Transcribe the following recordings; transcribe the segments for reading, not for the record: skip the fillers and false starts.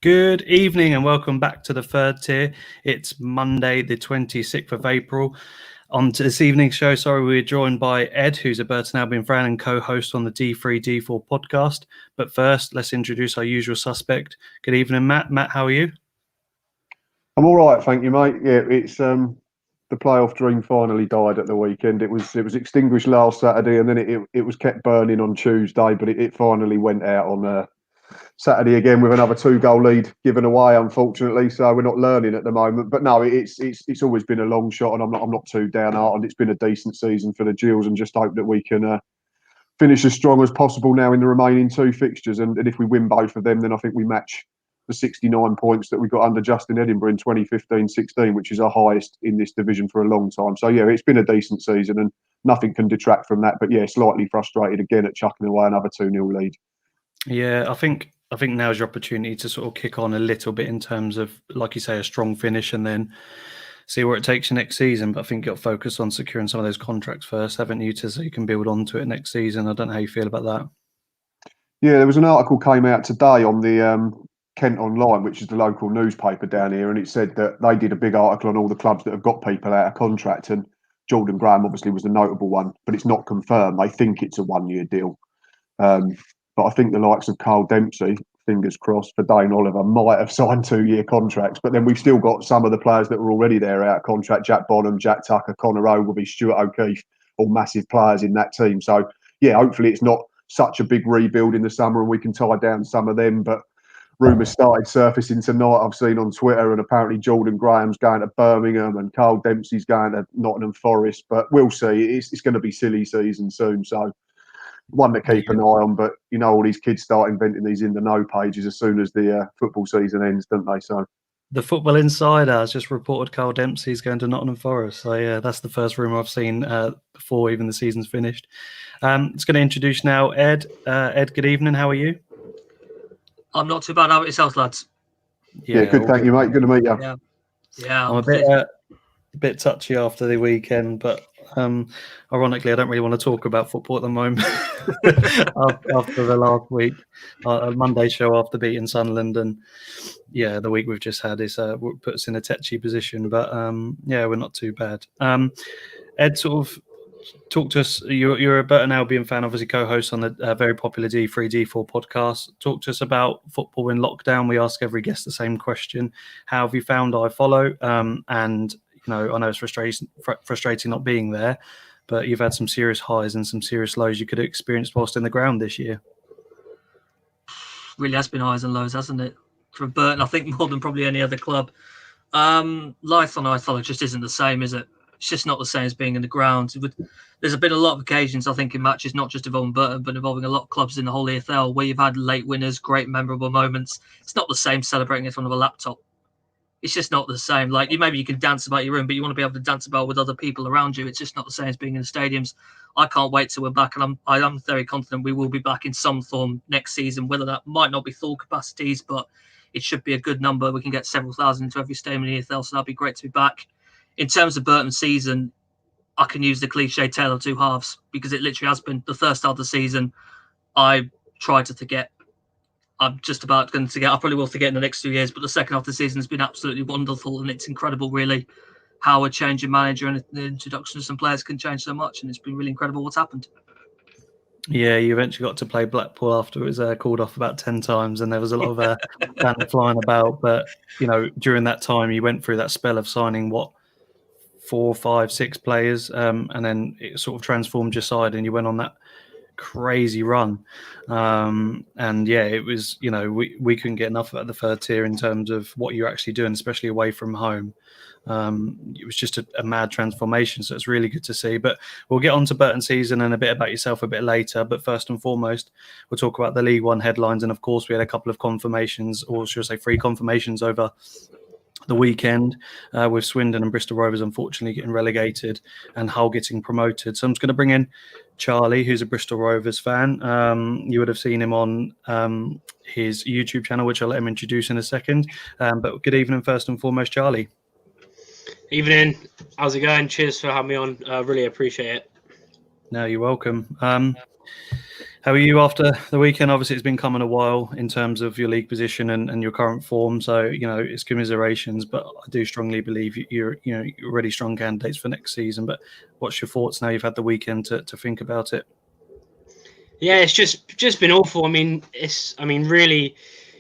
Good evening and welcome back to the third tier. It's Monday, the 26th of April. On to this evening's show, we're joined by Ed, who's a Burton Albion fan and co-host on the D3-D4 podcast. But first, let's introduce our usual suspect. Good evening, Matt. Matt, how are you? I'm all right, thank you, mate. Yeah, it's the playoff dream finally died at the weekend. It was extinguished last Saturday, and then it was kept burning on Tuesday, but it finally went out on Saturday again with another 2-goal lead given away, unfortunately. So we're not learning at the moment. But no, it's always been a long shot, and I'm not too downhearted. It's been a decent season for the Gills, and just hope that we can finish as strong as possible now in the remaining 2 fixtures. And if we win both of them, then I think we match the 69 points that we got under Justin Edinburgh in 2015-16, which is our highest in this division for a long time. So yeah, it's been a decent season, and nothing can detract from that. But yeah, slightly frustrated again at chucking away another 2-0 lead. Yeah, I think now's your opportunity to sort of kick on a little bit in terms of, like you say, a strong finish and then see where it takes you next season. But I think you'll focus on securing some of those contracts first, haven't you, so you can build onto it next season. I don't know how you feel about that. Yeah, there was an article came out today on the Kent Online, which is the local newspaper down here, and it said that they did a big article on all the clubs that have got people out of contract, and Jordan Graham obviously was the notable one, but it's not confirmed. They think it's a 1-year deal. But I think the likes of Carl Dempsey, fingers crossed, for Dane Oliver, might have signed 2-year contracts. But then we've still got some of the players that were already there out of contract: Jack Bonham, Jack Tucker, Connor Ogilvie, Stuart O'Keefe, all massive players in that team. So yeah, hopefully it's not such a big rebuild in the summer and we can tie down some of them. But rumours started surfacing tonight, I've seen on Twitter, and apparently Jordan Graham's going to Birmingham and Carl Dempsey's going to Nottingham Forest. But we'll see. It's going to be silly season soon. So one to keep an eye on, but you know, all these kids start inventing these in the know pages as soon as the football season ends, don't they? So the Football Insider has just reported Carl Dempsey's going to Nottingham Forest. So yeah, that's the first rumour I've seen before even the season's finished. It's going to introduce now Ed. Ed, good evening. How are you? I'm not too bad. How about yourselves, lads? Yeah, good. Thank you, mate. Good to meet you. Yeah. I'm a bit touchy after the weekend, but ironically, I don't really want to talk about football at the moment after the last week. Monday show after beating Sunderland, and yeah, the week we've just had is put us in a tetchy position, but yeah, we're not too bad. Ed, sort of talk to us. You're a Burton Albion fan, obviously co-host on the very popular D3-D4 podcast. Talk to us about football in lockdown. We ask every guest the same question: how have you found iFollow? And you know, I know it's frustrating not being there, but you've had some serious highs and some serious lows you could have experienced whilst in the ground this year. Really has been highs and lows, hasn't it? For Burton, I think more than probably any other club. Life on iFollow just isn't the same, is it? It's just not the same as being in the ground. There's been a lot of occasions, I think, in matches, not just involving Burton, but involving a lot of clubs in the whole EFL, where you've had late winners, great memorable moments. It's not the same celebrating in front of a laptop. It's just not the same. Like, maybe you can dance about your room, but you want to be able to dance about with other people around you. It's just not the same as being in the stadiums. I can't wait till we're back, and I'm very confident we will be back in some form next season. Whether that might not be full capacities, but it should be a good number. We can get several thousand into every stadium in the EFL, so that'd be great to be back. In terms of Burton season, I can use the cliche tale of two halves, because it literally has been. The first half of the season, I tried to forget. I'm just about going to forget. I probably will forget in the next 2 years, but the second half of the season has been absolutely wonderful, and it's incredible, really, how a change in manager and the introduction of some players can change so much, and it's been really incredible what's happened. Yeah, you eventually got to play Blackpool after it was called off about 10 times, and there was a lot of banter flying about. But, you know, during that time, you went through that spell of signing, 4, 5, 6 players, and then it sort of transformed your side, and you went on that crazy run. And yeah, it was, you know, we couldn't get enough at the third tier in terms of what you're actually doing, especially away from home. It was just a mad transformation, so it's really good to see. But we'll get on to Burton season and a bit about yourself a bit later. But first and foremost, we'll talk about the League One headlines. And of course, we had a couple of confirmations, or should I say 3 confirmations over the weekend, with Swindon and Bristol Rovers unfortunately getting relegated and Hull getting promoted. So I'm just going to bring in Charlie, who's a Bristol Rovers fan. You would have seen him on his YouTube channel, which I'll let him introduce in a second. But good evening, first and foremost, Charlie. Evening. How's it going? Cheers for having me on. Really appreciate it. No, you're welcome. How are you after the weekend? Obviously, it's been coming a while in terms of your league position and your current form. So, it's commiserations, but I do strongly believe you're already strong candidates for next season. But what's your thoughts now you've had the weekend to think about it? Yeah, it's just been awful. I mean, really,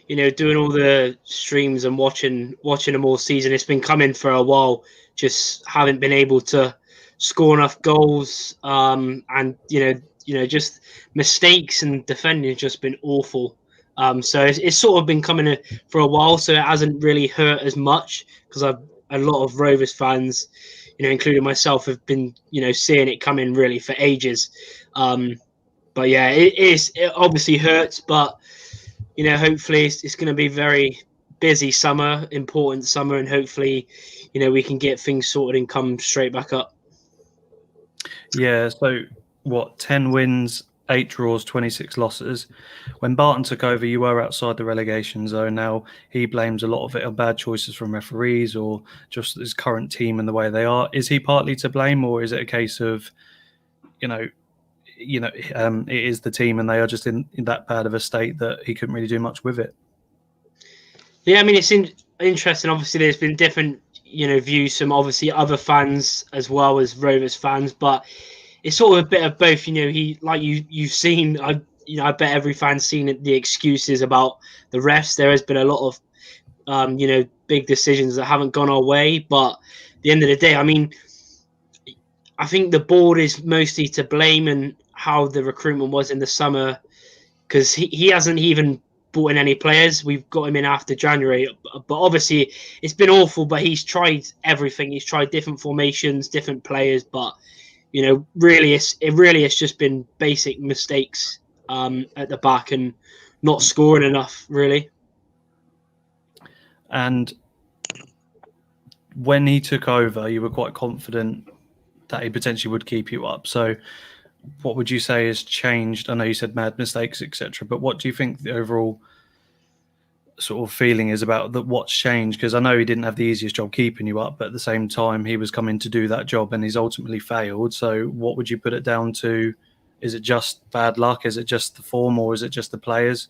doing all the streams and watching them all season. It's been coming for a while. Just haven't been able to score enough goals. And just mistakes and defending has just been awful. So it's sort of been coming for a while. So it hasn't really hurt as much because a lot of Rovers fans, including myself, have been seeing it coming really for ages. But yeah, it obviously hurts, but hopefully it's going to be very busy summer, important summer, and hopefully we can get things sorted and come straight back up. Yeah, so 10 wins, 8 draws, 26 losses. When Barton took over, you were outside the relegation zone. Now he blames a lot of it on bad choices from referees or just his current team and the way they are. Is he partly to blame, or is it a case of it is the team and they are just in that bad of a state that he couldn't really do much with it? Yeah, I mean, it's interesting. Obviously, there's been different, views from obviously other fans as well as Rovers fans, but it's sort of a bit of both. He, like you've seen, I bet every fan's seen the excuses about the refs. There has been a lot of, big decisions that haven't gone our way, but at the end of the day, I mean, I think the board is mostly to blame and how the recruitment was in the summer, because he hasn't even brought in any players. We've got him in after January, but obviously it's been awful. But he's tried everything. He's tried different formations, different players, but really, it's just been basic mistakes at the back and not scoring enough, really. And when he took over, you were quite confident that he potentially would keep you up. So what would you say has changed? I know you said mad mistakes, etc., but what do you think the overall sort of feeling is about what's changed? Because I know he didn't have the easiest job keeping you up, but at the same time, he was coming to do that job and he's ultimately failed. So what would you put it down to? Is it just bad luck? Is it just the form, or is it just the players?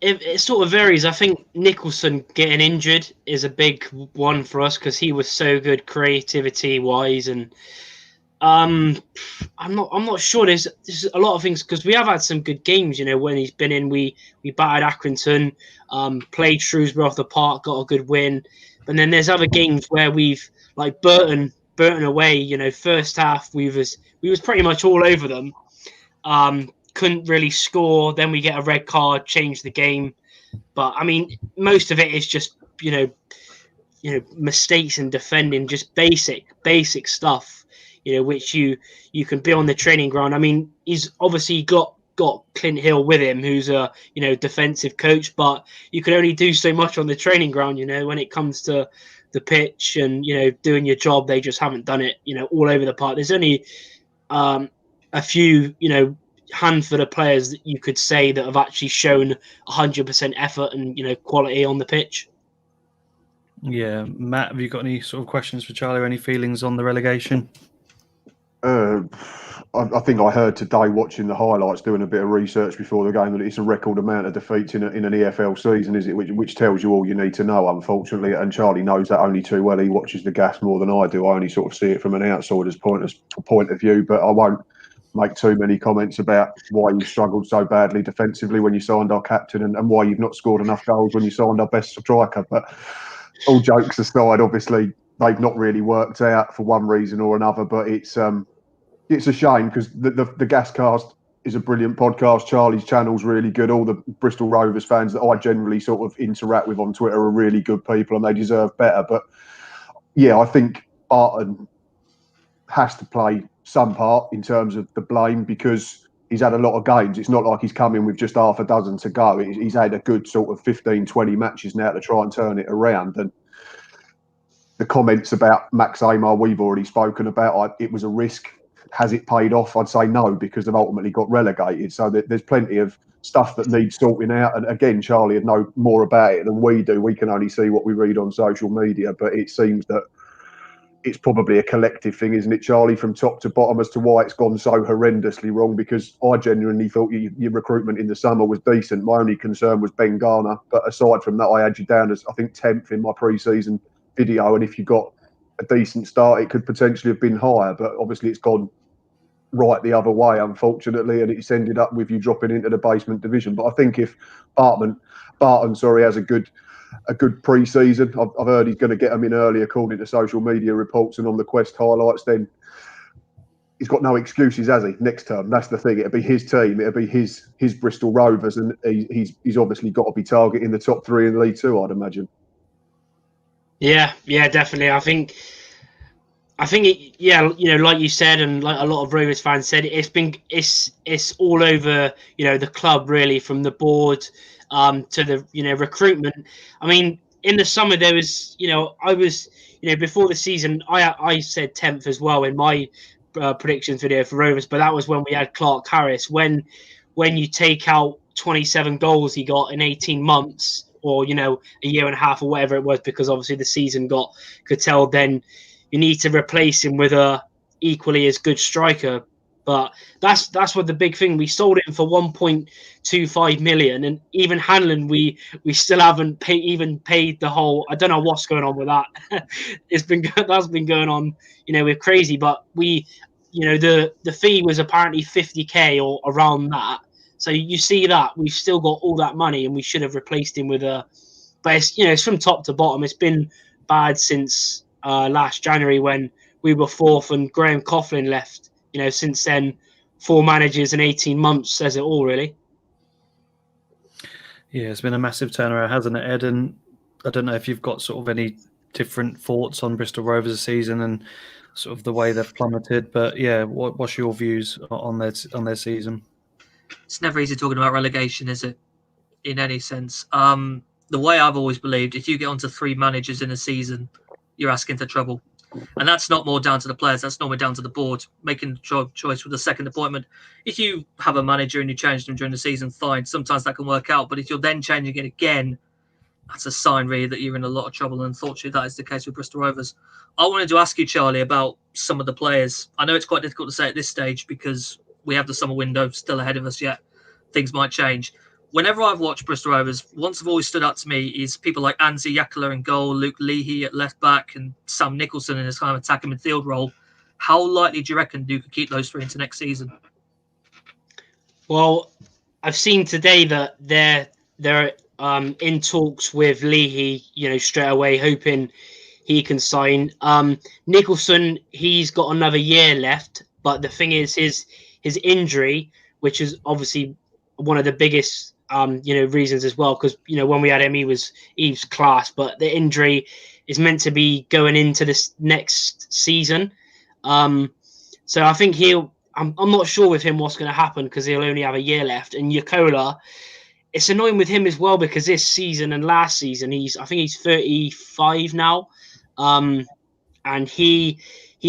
It sort of varies. I think Nicholson getting injured is a big one for us because he was so good creativity wise, and I'm not sure. There's a lot of things because we have had some good games. When he's been in, we battered Accrington, played Shrewsbury off the park, got a good win. But then there's other games where we've like Burton away. First half we was pretty much all over them. Couldn't really score. Then we get a red card, change the game. But I mean, most of it is just mistakes in defending, just basic stuff. Which you can be on the training ground. I mean, he's obviously got Clint Hill with him, who's a defensive coach, but you can only do so much on the training ground. When it comes to the pitch and doing your job, they just haven't done it. All over the park. There's only a few handful of players that you could say that have actually shown 100% effort and quality on the pitch. Yeah, Matt, have you got any sort of questions for Charlie or any feelings on the relegation? I think I heard today watching the highlights, doing a bit of research before the game, that it's a record amount of defeats in an EFL season, is it? Which tells you all you need to know, unfortunately. And Charlie knows that only too well. He watches the Gas more than I do. I only sort of see it from an outsider's point of view. But I won't make too many comments about why you struggled so badly defensively when you signed our captain, and why you've not scored enough goals when you signed our best striker. But all jokes aside, obviously they've not really worked out for one reason or another. But it's a shame because the Gascast is a brilliant podcast. Charlie's channel's really good. All the Bristol Rovers fans that I generally sort of interact with on Twitter are really good people, and they deserve better. But yeah, I think Barton has to play some part in terms of the blame because he's had a lot of games. It's not like he's come in with just half a dozen to go. He's had a good sort of 15, 20 matches now to try and turn it around. And the comments about Max Amar, we've already spoken about. It was a risk. Has it paid off? I'd say no, because they've ultimately got relegated. So there's plenty of stuff that needs sorting out. And again, Charlie would know more about it than we do. We can only see what we read on social media. But it seems that it's probably a collective thing, isn't it, Charlie, from top to bottom, as to why it's gone so horrendously wrong? Because I genuinely thought your recruitment in the summer was decent. My only concern was Ben Garner. But aside from that, I had you down as, I think, 10th in my pre-season video. And if you got a decent start, it could potentially have been higher. But obviously it's gone right the other way, unfortunately. And it's ended up with you dropping into the basement division. But I think if Barton has a good pre-season. I've heard he's going to get them in early, according to social media reports and on the Quest highlights. Then he's got no excuses, has he? Next term, that's the thing. It'll be his team. It'll be his Bristol Rovers, and he's obviously got to be targeting the top 3 in League Two, I'd imagine. Yeah, definitely. I think like you said, and like a lot of Rovers fans said, it's all over, the club, really, from the board to the recruitment. I mean, in the summer there was, I was, before the season, I said 10th as well in my predictions video for Rovers, but that was when we had Clark Harris. When you take out 27 goals he got in 18 months, or a year and a half, or whatever it was, because obviously the season got curtailed, then you need to replace him with a equally as good striker. But that's what the big thing. We sold him for 1.25 million, and even Hanlon, we still haven't paid the whole. I don't know what's going on with that. That's been going on, we're crazy. But we, the fee was apparently 50k or around that. So you see that we've still got all that money, and we should have replaced him with a. But it's from top to bottom. It's been bad since last January when we were 4th and Graham Coughlin left. Since then, 4 managers in 18 months says it all, really. Yeah, it's been a massive turnaround, hasn't it, Ed? And I don't know if you've got sort of any different thoughts on Bristol Rovers this season and sort of the way they've plummeted. But yeah, what's your views on their season? It's never easy talking about relegation, is it? In any sense. The way I've always believed, if you get onto 3 managers in a season, you're asking for trouble. And that's not more down to the players. That's normally down to the board making the choice with the second appointment. If you have a manager and you change them during the season, fine. Sometimes that can work out. But if you're then changing it again, that's a sign really that you're in a lot of trouble. And unfortunately, that is the case with Bristol Rovers. I wanted to ask you, Charlie, about some of the players. I know it's quite difficult to say at this stage because we have the summer window still ahead of us yet. Things might change. Whenever I've watched Bristol Rovers, once have always stood out to me is people like Anzi Yakala in goal, Luke Leahy at left back, and Sam Nicholson in his kind of attacking midfield role. How likely do you reckon Duke could keep those 3 into next season? Well, I've seen today that they're in talks with Leahy, straight away, hoping he can sign. Nicholson, he's got another year left, but the thing is his injury, which is obviously one of the biggest reasons as well, because when we had him, he was class, but the injury is meant to be going into this next season. So I think I'm not sure with him what's going to happen, because he'll only have a year left. And Yakola, it's annoying with him as well, because this season and last season I think he's 35 now, and he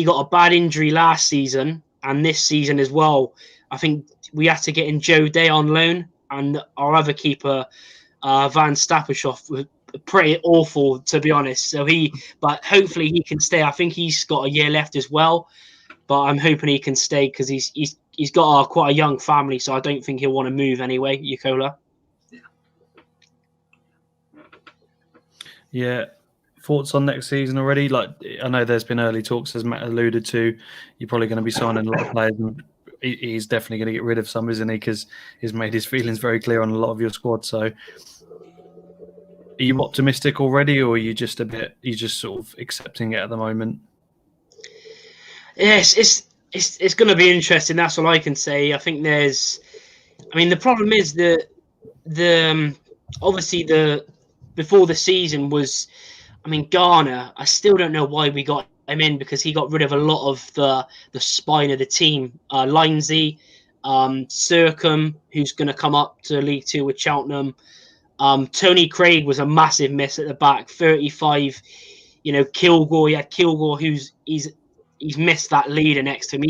got a bad injury last season, and this season as well. I think we had to get in Joe Day on loan, and our other keeper, Van Stappershoff, was pretty awful, to be honest. But hopefully he can stay. I think he's got a year left as well, but I'm hoping he can stay because he's got quite a young family, so I don't think he'll want to move anyway, Yakola. Yeah. Thoughts on next season already? Like, I know there's been early talks, as Matt alluded to. You're probably going to be signing a lot of players, and he's definitely going to get rid of some, isn't he? Because he's made his feelings very clear on a lot of your squad. So, are you optimistic already, or are you just sort of accepting it at the moment? Yes, it's going to be interesting. That's all I can say. I think the problem is that obviously before the season was, Garner, I still don't know why we got him in, because he got rid of a lot of the spine of the team. Lindsay, Sercombe, who's going to come up to League Two with Cheltenham. Tony Craig was a massive miss at the back. 35. Kilgore. He had Kilgore, he's missed that leader next to him.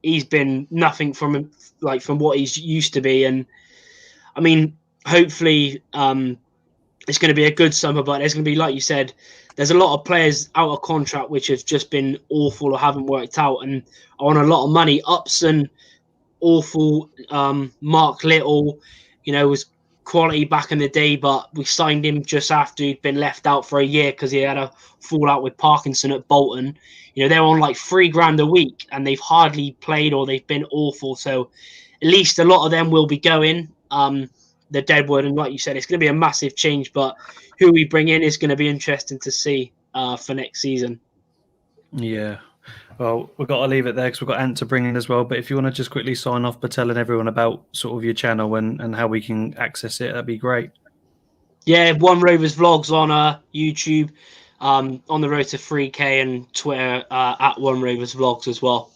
He's been nothing from what he's used to be. And hopefully it's going to be a good summer, but there's going to be, like you said, there's a lot of players out of contract which have just been awful or haven't worked out and are on a lot of money. Upson, awful. Mark Little, was quality back in the day, but we signed him just after he'd been left out for a year because he had a fallout with Parkinson at Bolton. They're on like $3,000 a week and they've hardly played or they've been awful. So at least a lot of them will be going. The Deadwood, and like you said, it's going to be a massive change, but who we bring in is going to be interesting to see for next season. Yeah. Well, we've got to leave it there because we've got Ant to bring in as well. But if you want to just quickly sign off by telling everyone about sort of your channel and how we can access it, that'd be great. Yeah, One Rovers Vlogs on YouTube, on the road to 3K, and Twitter at One Rovers Vlogs as well.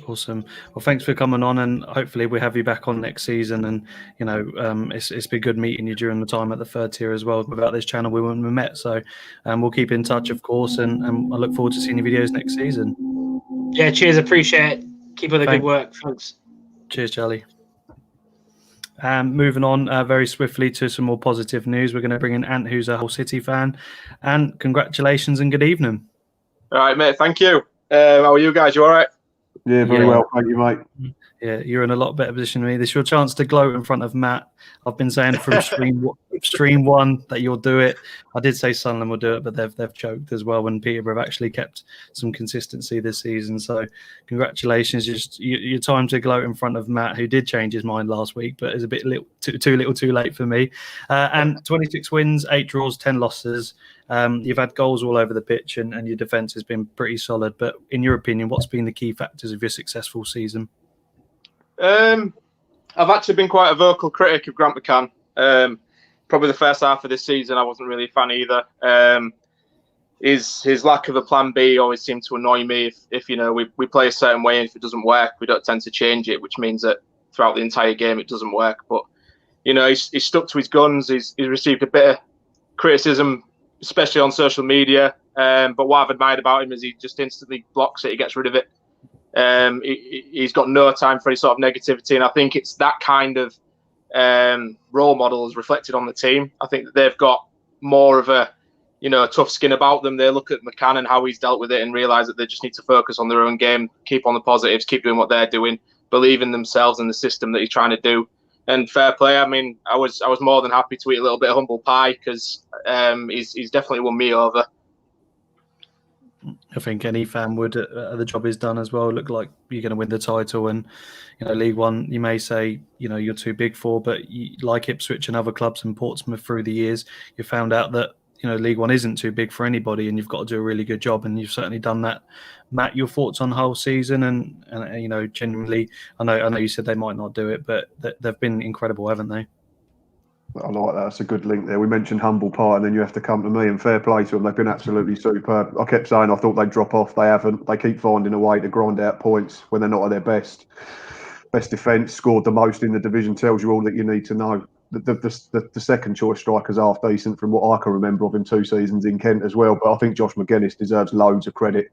Awesome. Well, thanks for coming on, and hopefully we have you back on next season. And it's been good meeting you during the time at the third tier as well. Without this channel, we wouldn't have met. So we'll keep in touch, of course, and I look forward to seeing your videos next season. Yeah, cheers. Appreciate it. Keep up the good work. Thanks. Cheers, Charlie. Moving on very swiftly to some more positive news. We're going to bring in Ant, who's a Hull City fan. And congratulations and good evening. All right, mate. Thank you. How are you guys? You all right? Yeah, very well. Thank you, mate. Yeah, you're in a lot better position than me. This is your chance to gloat in front of Matt. I've been saying from stream one that you'll do it. I did say Sunderland will do it, but they've choked as well. When Peterborough have actually kept some consistency this season. So congratulations. Just your time to gloat in front of Matt, who did change his mind last week, but is a bit too late for me. And 26 wins, 8 draws, 10 losses. You've had goals all over the pitch, and your defence has been pretty solid. But in your opinion, what's been the key factors of your successful season? I've actually been quite a vocal critic of Grant McCann. Probably the first half of this season, I wasn't really a fan either. His lack of a plan B always seemed to annoy me. If we play a certain way, and if it doesn't work, we don't tend to change it, which means that throughout the entire game it doesn't work. But he's stuck to his guns. He's received a bit of criticism, especially on social media. But what I've admired about him is he just instantly blocks it. He gets rid of it. He's got no time for any sort of negativity, and I think it's that kind of role model is reflected on the team. I think that they've got more of a tough skin about them. They look at McCann and how he's dealt with it and realise that they just need to focus on their own game, keep on the positives, keep doing what they're doing, believe in themselves and the system that he's trying to do. And fair play. I mean, I was more than happy to eat a little bit of humble pie because he's definitely won me over. I think any fan would. The job is done as well. Look like you're going to win the title, and League One. You may say you're too big for, but like Ipswich and other clubs in Portsmouth through the years, you found out that League One isn't too big for anybody, and you've got to do a really good job, and you've certainly done that. Matt, your thoughts on the whole season, and genuinely, I know you said they might not do it, but they've been incredible, haven't they? I like that. That's a good link there. We mentioned humble pie, and then you have to come to me, and fair play to them. They've been absolutely superb. I kept saying I thought they'd drop off. They haven't. They keep finding a way to grind out points when they're not at their best. Best defence, scored the most in the division, tells you all that you need to know. The second choice striker's half decent from what I can remember of him 2 seasons in Kent as well. But I think Josh McGuinness deserves loads of credit.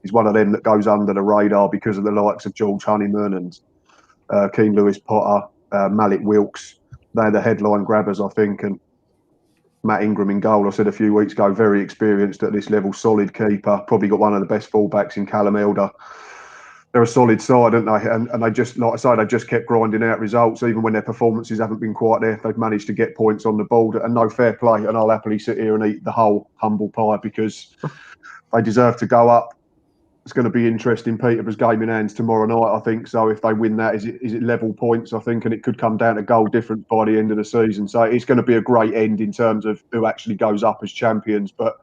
He's one of them that goes under the radar because of the likes of George Honeyman and Keane Lewis Potter, Malik Wilkes. They're the headline grabbers, I think, and Matt Ingram in goal. I said a few weeks ago, very experienced at this level, solid keeper, probably got one of the best fullbacks in Callum Elder. They're a solid side, aren't they? And they just, like I say, they just kept grinding out results, even when their performances haven't been quite there. They've managed to get points on the board, and no, fair play. And I'll happily sit here and eat the whole humble pie because they deserve to go up. It's going to be interesting. Peterborough's game in hands tomorrow night, I think. So if they win that, is it level points, I think, and it could come down to goal difference by the end of the season. So it's going to be a great end in terms of who actually goes up as champions. But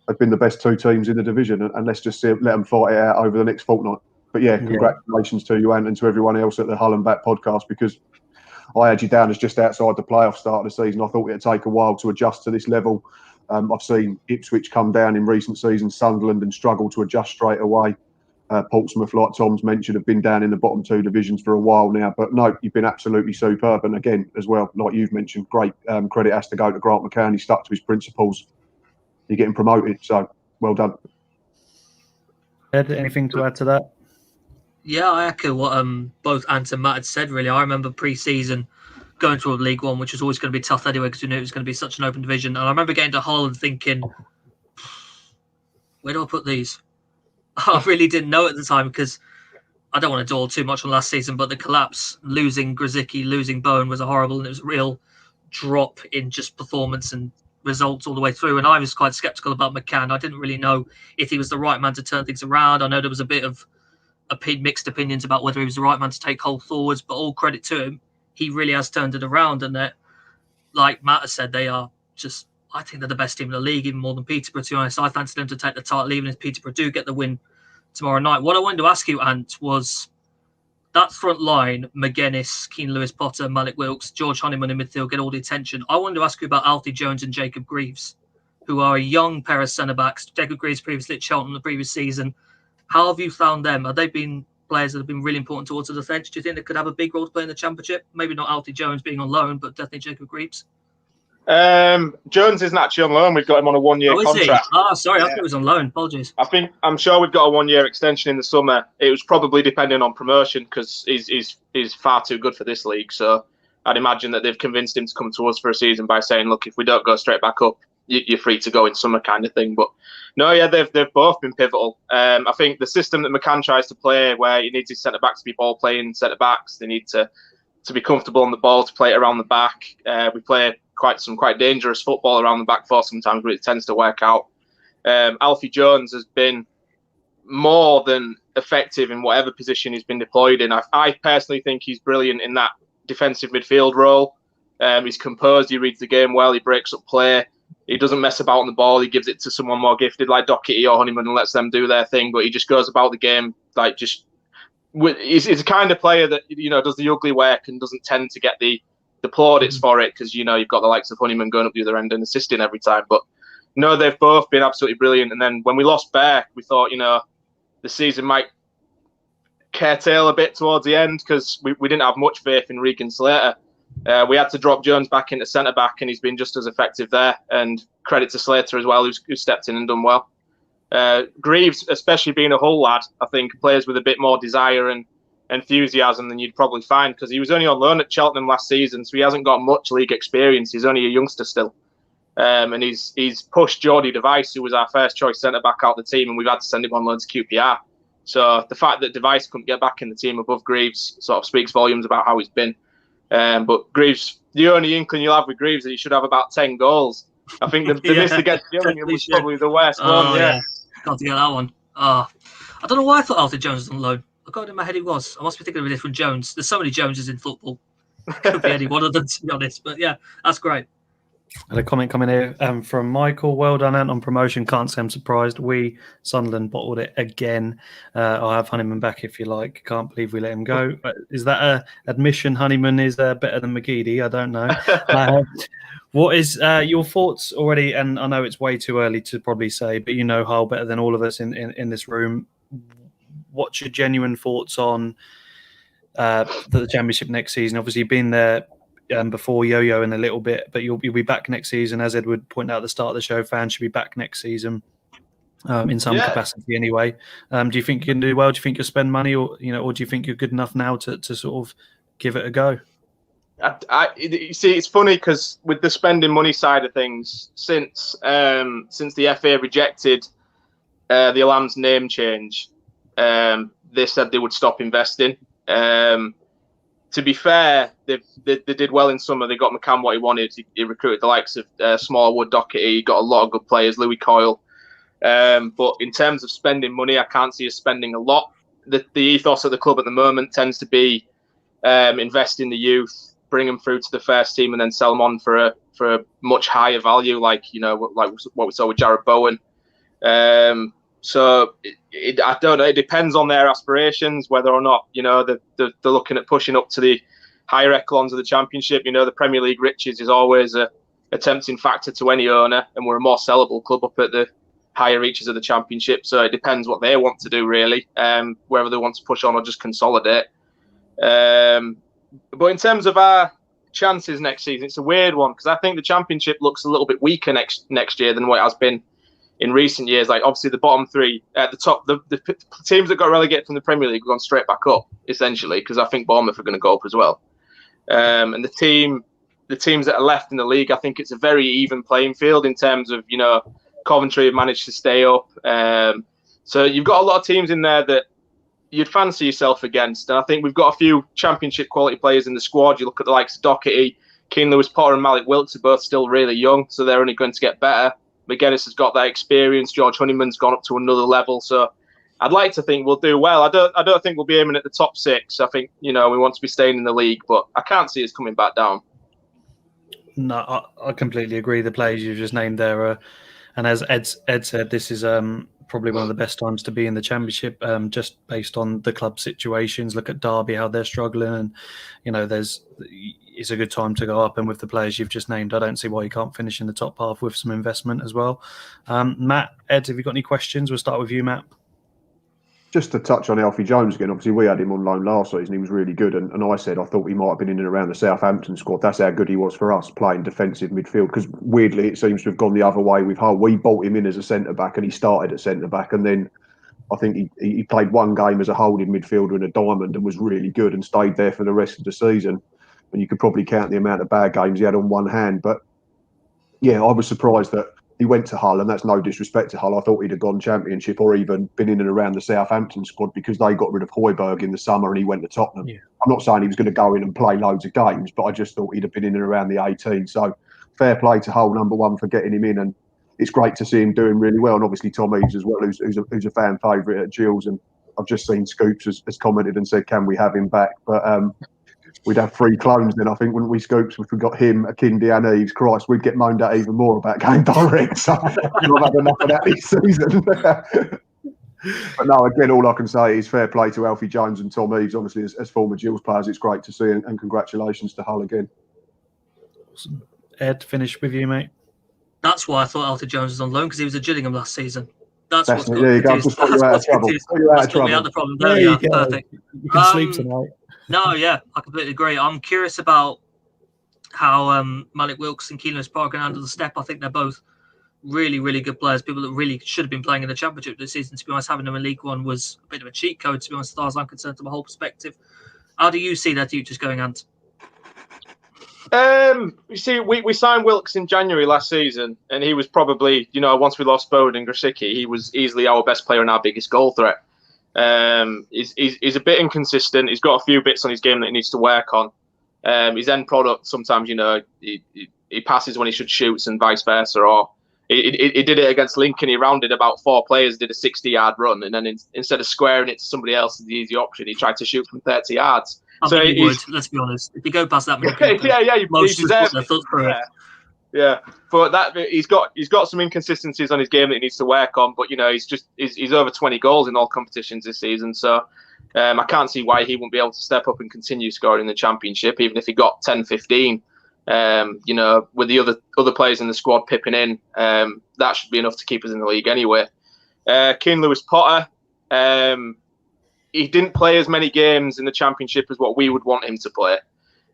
they've been the best 2 teams in the division, and let's just let them fight it out over the next fortnight. But yeah, congratulations to you and to everyone else at the Hull and Back podcast, because I had you down as just outside the playoff start of the season. I thought it'd take a while to adjust to this level. I've seen Ipswich come down in recent seasons, Sunderland, and struggle to adjust straight away. Portsmouth, like Tom's mentioned, have been down in the bottom 2 divisions for a while now. But no, you've been absolutely superb. And again, as well, like you've mentioned, great credit has to go to Grant McCann. He stuck to his principles. You're getting promoted, so well done. Ed, anything to add to that? Yeah, I echo what both Ant and Matt had said, really. I remember pre-season, going to League One, which was always going to be tough anyway because we knew it was going to be such an open division. And I remember getting to Hull and thinking, where do I put these? I really didn't know at the time because I don't want to dwell too much on last season, but the collapse, losing Grzycki, losing Bowen was horrible, and it was a real drop in just performance and results all the way through. And I was quite sceptical about McCann. I didn't really know if he was the right man to turn things around. I know there was a bit of mixed opinions about whether he was the right man to take Hull forwards, but all credit to him, he really has turned it around. And that, like Matt has said, they are just, I think they're the best team in the league, even more than Peterborough, to be honest. I fancy them to take the title, even if Peterborough do get the win tomorrow night. What I wanted to ask you, Ant, was that front line, McGuinness, Keane Lewis Potter, Malik Wilkes, George Honeyman in midfield, get all the attention. I wanted to ask you about Alfie Jones and Jacob Greaves, who are a young pair of centre-backs. Jacob Greaves previously at Cheltenham the previous season. How have you found them? Have they been players that have been really important towards the defence? Do you think they could have a big role to play in the Championship? Maybe not Alfie Jones being on loan, but definitely Jacob Greaves. Jones isn't actually on loan. We've got him on a one-year contract. Sorry, I thought he was on loan. Apologies. I'm sure we've got a one-year extension in the summer. It was probably depending on promotion because he's far too good for this league. So I'd imagine that they've convinced him to come to us for a season by saying, look, if we don't go straight back up, you're free to go in summer kind of thing. But no, yeah, they've both been pivotal. I think the system that McCann tries to play, where he needs his centre-backs to be ball-playing centre-backs, they need to be comfortable on the ball, to play it around the back. We play quite dangerous football around the back four sometimes, but it tends to work out. Alfie Jones has been more than effective in whatever position he's been deployed in. I personally think he's brilliant in that defensive midfield role. He's composed, he reads the game well, he breaks up play. He doesn't mess about on the ball. He gives it to someone more gifted like Doherty or Honeyman and lets them do their thing. But he just goes about the game like just. He's a kind of player that does the ugly work and doesn't tend to get the plaudits for it because you've got the likes of Honeyman going up the other end and assisting every time. But no, they've both been absolutely brilliant. And then when we lost Bear, we thought the season might curtail a bit towards the end because we didn't have much faith in Regan Slater. We had to drop Jones back into centre back, and he's been just as effective there. And credit to Slater as well, who's stepped in and done well. Greaves, especially being a Hull lad, I think plays with a bit more desire and enthusiasm than you'd probably find because he was only on loan at Cheltenham last season, so he hasn't got much league experience. He's only a youngster still, and he's pushed Jordy Device, who was our first choice centre back, out of the team, and we've had to send him on loan to QPR. So the fact that Device couldn't get back in the team above Greaves sort of speaks volumes about how he's been. But Greaves, the only inkling you'll have with Greaves is that he should have about 10 goals. I think the miss against Gillingham was probably the worst one. Yeah. Got to get that one. I don't know why I thought Alfie Jones was on loan. I got it in my head he was. I must be thinking of a different Jones. There's so many Joneses in football. Could be any one of them, to be honest. But yeah, that's great. I had a comment coming here from Michael. Well done, Ant, on promotion. Can't say I'm surprised. We, Sunderland, bottled it again. I'll have Honeyman back if you like. Can't believe we let him go. Is that a admission Honeyman is better than McGeady? I don't know. What is your thoughts already? And I know it's way too early to probably say, but Hull better than all of us in this room. What's your genuine thoughts on the Championship next season? Obviously, you've been there before yo-yo in a little bit, but you'll be back next season. As Edward pointed out at the start of the show, fans should be back next season in some capacity anyway. Do you think you can do well? Do you think you'll spend money, or do you think you're good enough now to sort of give it a go? You see, it's funny because with the spending money side of things, since the FA rejected the Alarm's name change, they said they would stop investing. To be fair, they did well in summer. They got McCann what he wanted. He recruited the likes of Smallwood, Doherty. He got a lot of good players, Louis Coyle. But in terms of spending money, I can't see us spending a lot. The ethos of the club at the moment tends to be invest in the youth, bring them through to the first team, and then sell them on for a much higher value, like what we saw with Jared Bowen. So I don't know. It depends on their aspirations, whether or not they're looking at pushing up to the higher echelons of the Championship. The Premier League riches is always a tempting factor to any owner, and we're a more sellable club up at the higher reaches of the Championship. So it depends what they want to do, really, whether they want to push on or just consolidate. But in terms of our chances next season, it's a weird one because I think the Championship looks a little bit weaker next year than what it has been in recent years. Like, obviously the bottom three at the top, the teams that got relegated from the Premier League have gone straight back up, essentially, because I think Bournemouth are going to go up as well. And the teams that are left in the league, I think it's a very even playing field in terms of, Coventry have managed to stay up. So you've got a lot of teams in there that you'd fancy yourself against. And I think we've got a few championship quality players in the squad. You look at the likes of Doherty, Keane Lewis-Potter and Malik Wilkes are both still really young, so they're only going to get better. McGuinness has got that experience. George Honeyman's gone up to another level. So I'd like to think we'll do well. I don't think we'll be aiming at the top 6. I think, we want to be staying in the league, but I can't see us coming back down. No, I completely agree. The players you've just named there and as Ed said, this is probably one of the best times to be in the Championship, just based on the club situations. Look at Derby, how they're struggling, and it's a good time to go up. And with the players you've just named, I don't see why you can't finish in the top half with some investment as well. Matt, Ed, have you got any questions? We'll start with you, Matt. Just to touch on Alfie Jones again, obviously we had him on loan last season. He was really good, and I said I thought he might have been in and around the Southampton squad. That's how good he was for us, playing defensive midfield, because weirdly it seems to have gone the other way with Hull. We bought him in as a centre-back and he started at centre-back, and then I think he played one game as a holding midfielder in a diamond and was really good and stayed there for the rest of the season. And you could probably count the amount of bad games he had on one hand. But yeah, I was surprised that he went to Hull, and that's no disrespect to Hull. I thought he'd have gone Championship or even been in and around the Southampton squad, because they got rid of Højbjerg in the summer and he went to Tottenham. Yeah. I'm not saying he was going to go in and play loads of games, but I just thought he'd have been in and around the 18. So fair play to Hull, number one, for getting him in, and it's great to see him doing really well. And obviously Tom Eaves as well, who's a fan favourite at Gills, and I've just seen Scoops has commented and said, can we have him back? But we'd have 3 clones then, I think, wouldn't we, Scoops? If we got him, Akindi and Eaves, Christ, we'd get moaned at even more about going direct. So I've had enough of that this season. But no, again, all I can say is fair play to Alfie Jones and Tom Eaves. Obviously, as former Gills players, it's great to see, and congratulations to Hull again. Awesome. Ed, finish with you, mate. That's why I thought Alfie Jones was on loan, because he was at Gillingham last season. That's what's got me out of the problem. There you go. Perfect. You can sleep tonight. No, yeah, I completely agree. I'm curious about how Malik Wilkes and Keane Lewis-Potter can handle the step. I think they're both really, really good players. People that really should have been playing in the Championship this season. To be honest, having them in League One was a bit of a cheat code, to be honest, as far as I'm concerned, from a whole perspective. How do you see their futures going, Ant? You see, we signed Wilkes in January last season, and he was probably, once we lost Bode and Grosicki, he was easily our best player and our biggest goal threat. He's a bit inconsistent. He's got a few bits on his game that he needs to work on. His end product, sometimes, he passes when he should shoot and vice versa. Or he did it against Lincoln. He rounded about 4 players, did a 60-yard run, and then instead of squaring it to somebody else as the easy option, he tried to shoot from 30 yards. I think he would, let's be honest. If you go past that many people, he deserves it. Yeah, but he's got some inconsistencies on his game that he needs to work on. But he's over 20 goals in all competitions this season, so I can't see why he won't be able to step up and continue scoring in the Championship, even if he got 10, 15. With the other players in the squad pipping in, that should be enough to keep us in the league anyway. Keane Lewis-Potter, he didn't play as many games in the Championship as what we would want him to play.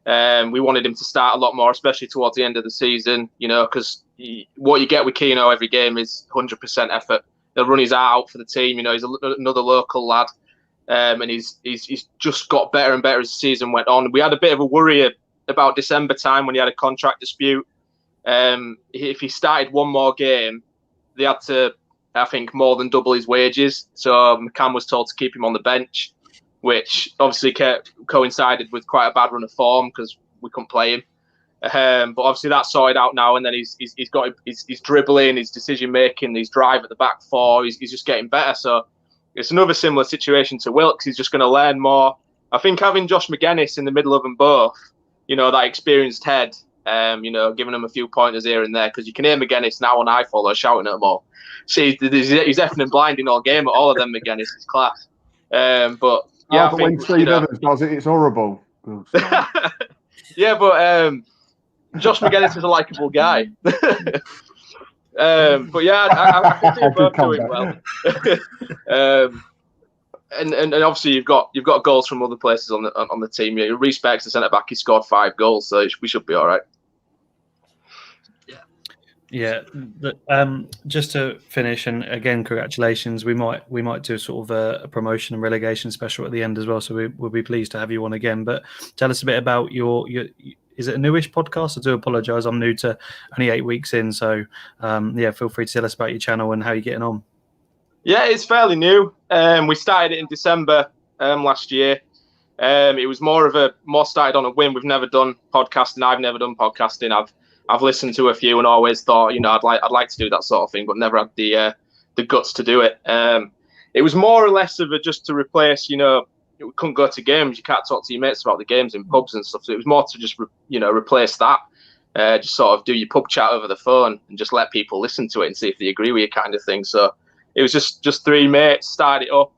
We wanted him to start a lot more, especially towards the end of the season, because what you get with Keano every game is 100% effort. He'll run his heart out for the team. He's another local lad, and he's just got better and better as the season went on. We had a bit of a worry about December time when he had a contract dispute. If he started one more game, they had to, I think, more than double his wages. So McCann was told to keep him on the bench, which obviously coincided with quite a bad run of form because we couldn't play him. But obviously that's sorted out now, and then he's got his dribbling, his decision making, his drive at the back 4. He's just getting better. So it's another similar situation to Wilkes. He's just going to learn more. I think having Josh McGuinness in the middle of them both, that experienced head, giving them a few pointers here and there, because you can hear McGuinness now on iFollow shouting at them all. See, he's deafening and blinding all game at all of them. McGuinness is class. But yeah, I think, when Steve Evans does it, it's horrible. Yeah, but Josh McGuinness is a likeable guy. But yeah, I think they're both doing well. And obviously you've got goals from other places on the team. Reece Beck's the centre back. He scored 5 goals, so we should be all right. Yeah, just to finish, and again, congratulations. We might do sort of a promotion and relegation special at the end as well. So we'll be pleased to have you on again. But tell us a bit about your is it a newish podcast? I do apologise. I'm new to only 8 weeks in. So yeah, feel free to tell us about your channel and how you're getting on. Yeah, it's fairly new. We started it in December last year. It was more started on a whim. We've never done podcasting. I've never done podcasting. I've listened to a few and always thought, I'd like to do that sort of thing, but never had the guts to do it. It was more or less of just to replace, we couldn't go to games. You can't talk to your mates about the games in pubs and stuff. So it was more to just, replace that. Just sort of do your pub chat over the phone and just let people listen to it and see if they agree with you, kind of thing. So it was just three mates, started it up.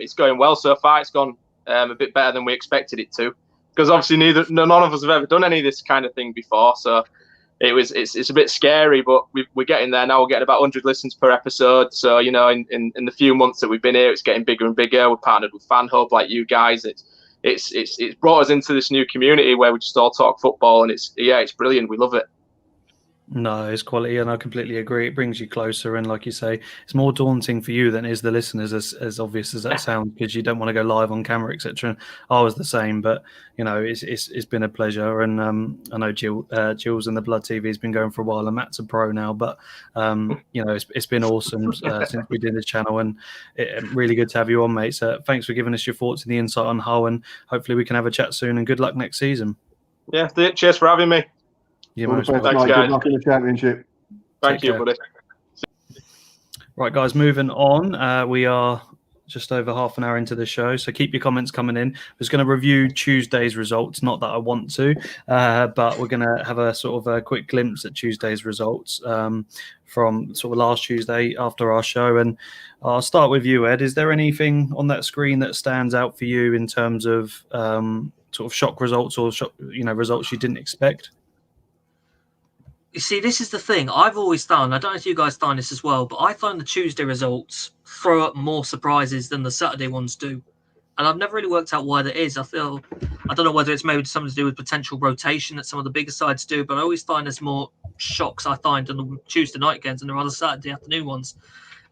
It's going well so far. It's gone a bit better than we expected it to, because obviously none of us have ever done any of this kind of thing before. So it's a bit scary, but we're getting there now. We're getting about 100 listens per episode. So in the few months that we've been here, it's getting bigger and bigger. We're partnered with Fan Hub like you guys. It's brought us into this new community where we just all talk football, and it's brilliant. We love it. No, it's quality, and I completely agree. It brings you closer, and like you say, it's more daunting for you than it is the listeners, as obvious as that sounds, because you don't want to go live on camera, etc. I was the same, but it's been a pleasure, and I know Jill's in the Blood TV has been going for a while, and Matt's a pro now, but it's been awesome since we did this channel, and really good to have you on, mate. So thanks for giving us your thoughts and the insight on Hull, and hopefully we can have a chat soon, and good luck next season. Yeah, cheers for having me. Thanks, guys. Good luck in the championship. Thank you, buddy. Right, guys, moving on. We are just over half an hour into the show, so keep your comments coming in. I was going to review Tuesday's results, not that I want to, but we're going to have a sort of a quick glimpse at Tuesday's results from sort of last Tuesday after our show. And I'll start with you, Ed. Is there anything on that screen that stands out for you in terms of sort of shock results or results you didn't expect? You see, this is the thing. I've always found, I don't know if you guys find this as well, but I find the Tuesday results throw up more surprises than the Saturday ones do. And I've never really worked out why that is. I don't know whether it's maybe something to do with potential rotation that some of the bigger sides do, but I always find there's more shocks, I find, on the Tuesday night games than there are the Saturday afternoon ones.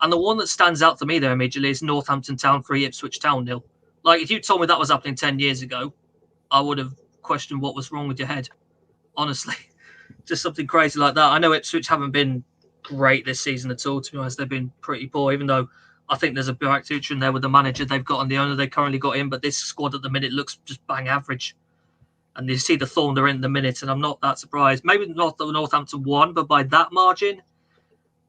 And the one that stands out for me there immediately is Northampton Town 3, Ipswich Town 0. Like, if you told me that was happening 10 years ago, I would have questioned what was wrong with your head, honestly. Just something crazy like that. I know Ipswich haven't been great this season at all, to be honest. They've been pretty poor, even though I think there's a bright future in there with the manager they've got and the owner they currently got in. But this squad at the minute looks just bang average. And you see the form they're in the minute, and I'm not that surprised. Maybe not that Northampton won, but by that margin,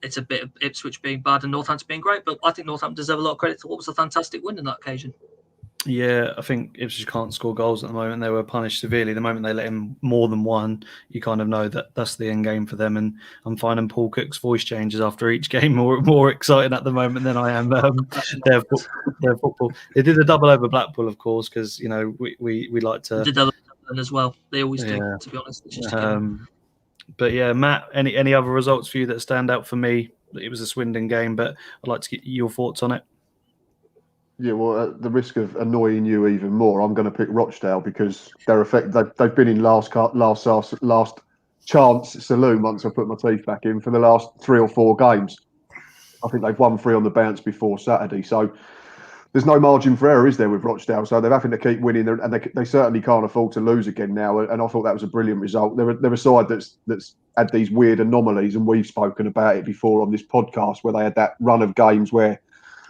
it's a bit of Ipswich being bad and Northampton being great. But I think Northampton deserve a lot of credit for what was a fantastic win in that occasion. Yeah, I think Ipswich can't score goals at the moment. They were punished severely. The moment they let in more than one, you kind of know that that's the end game for them. And I'm finding Paul Cook's voice changes after each game more exciting at the moment than I am their football. They did a double over Blackpool, of course, because we like to. They did other as well. They always do, to be honest. It's just but yeah, Matt, any other results for you that stand out for me? It was a Swindon game, but I'd like to get your thoughts on it. Yeah, well, at the risk of annoying you even more, I'm going to pick Rochdale because they've been in last chance saloon once I put my teeth back in for the last 3 or 4 games. I think they've won 3 on the bounce before Saturday. So there's no margin for error, is there, with Rochdale? So they're having to keep winning, and they certainly can't afford to lose again now. And I thought that was a brilliant result. They're a side that's had these weird anomalies, and we've spoken about it before on this podcast, where they had that run of games where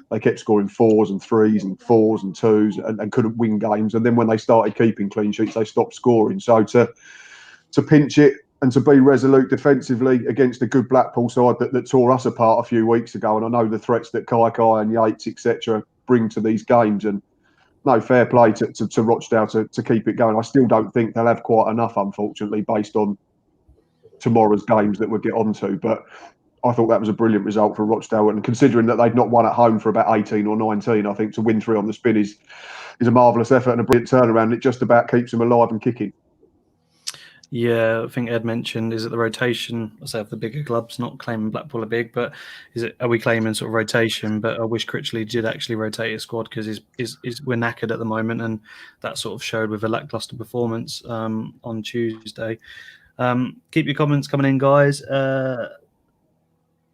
they kept scoring 4s and 3s and 4s and 2s and couldn't win games. And then when they started keeping clean sheets, they stopped scoring. So to pinch it and to be resolute defensively against a good Blackpool side that tore us apart a few weeks ago, and I know the threats that Kai and Yates, etc., bring to these games. And no, fair play to Rochdale to keep it going. I still don't think they'll have quite enough, unfortunately, based on tomorrow's games that we'll get onto. But I thought that was a brilliant result for Rochdale, and considering that they'd not won at home for about 18 or 19, I think to win 3 on the spin is a marvellous effort and a brilliant turnaround. It just about keeps them alive and kicking. Yeah, I think Ed mentioned, is it the rotation? I say of the bigger clubs, not claiming Blackpool are big, but are we claiming sort of rotation? But I wish Critchley did actually rotate his squad, because we're knackered at the moment, and that sort of showed with a lacklustre performance on Tuesday. Keep your comments coming in, guys.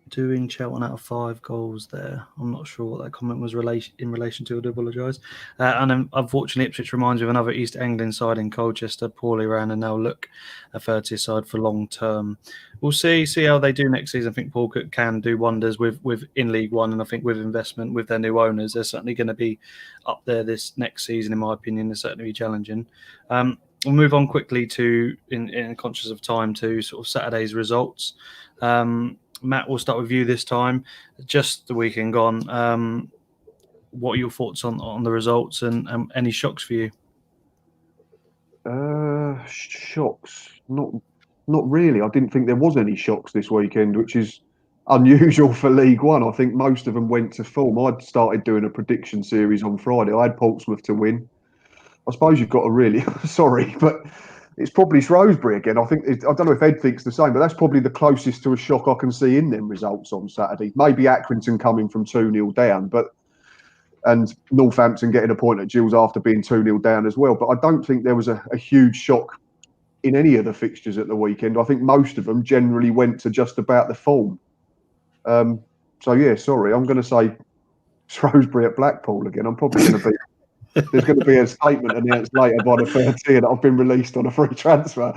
Doing Cheltenham out of 5 goals there. I'm not sure what that comment was in relation to. I do apologise. And unfortunately, Ipswich reminds me of another East Anglian side in Colchester, poorly ran, and now look a third-tier side for long term. We'll see how they do next season. I think Paul Cook can do wonders with in League One, and I think with investment with their new owners, they're certainly going to be up there this next season. In my opinion, they're certainly be challenging. We'll move on quickly to, in conscious of time, to sort of Saturday's results. Matt, we'll start with you this time. Just the weekend gone. What are your thoughts on the results and any shocks for you? Shocks? Not really. I didn't think there was any shocks this weekend, which is unusual for League One. I think most of them went to form. I'd started doing a prediction series on Friday. I had Portsmouth to win. I suppose you've got to really sorry, but it's probably Shrewsbury again. I don't know if Ed thinks the same, but that's probably the closest to a shock I can see in them results on Saturday. Maybe Accrington coming from 2-0 down, and Northampton getting a point at Gills after being 2-0 down as well. But I don't think there was a huge shock in any of the fixtures at the weekend. I think most of them generally went to just about the form. So yeah, sorry, I'm going to say Shrewsbury at Blackpool again. I'm probably going to be. There's going to be a statement announced later by the 13 that I've been released on a free transfer.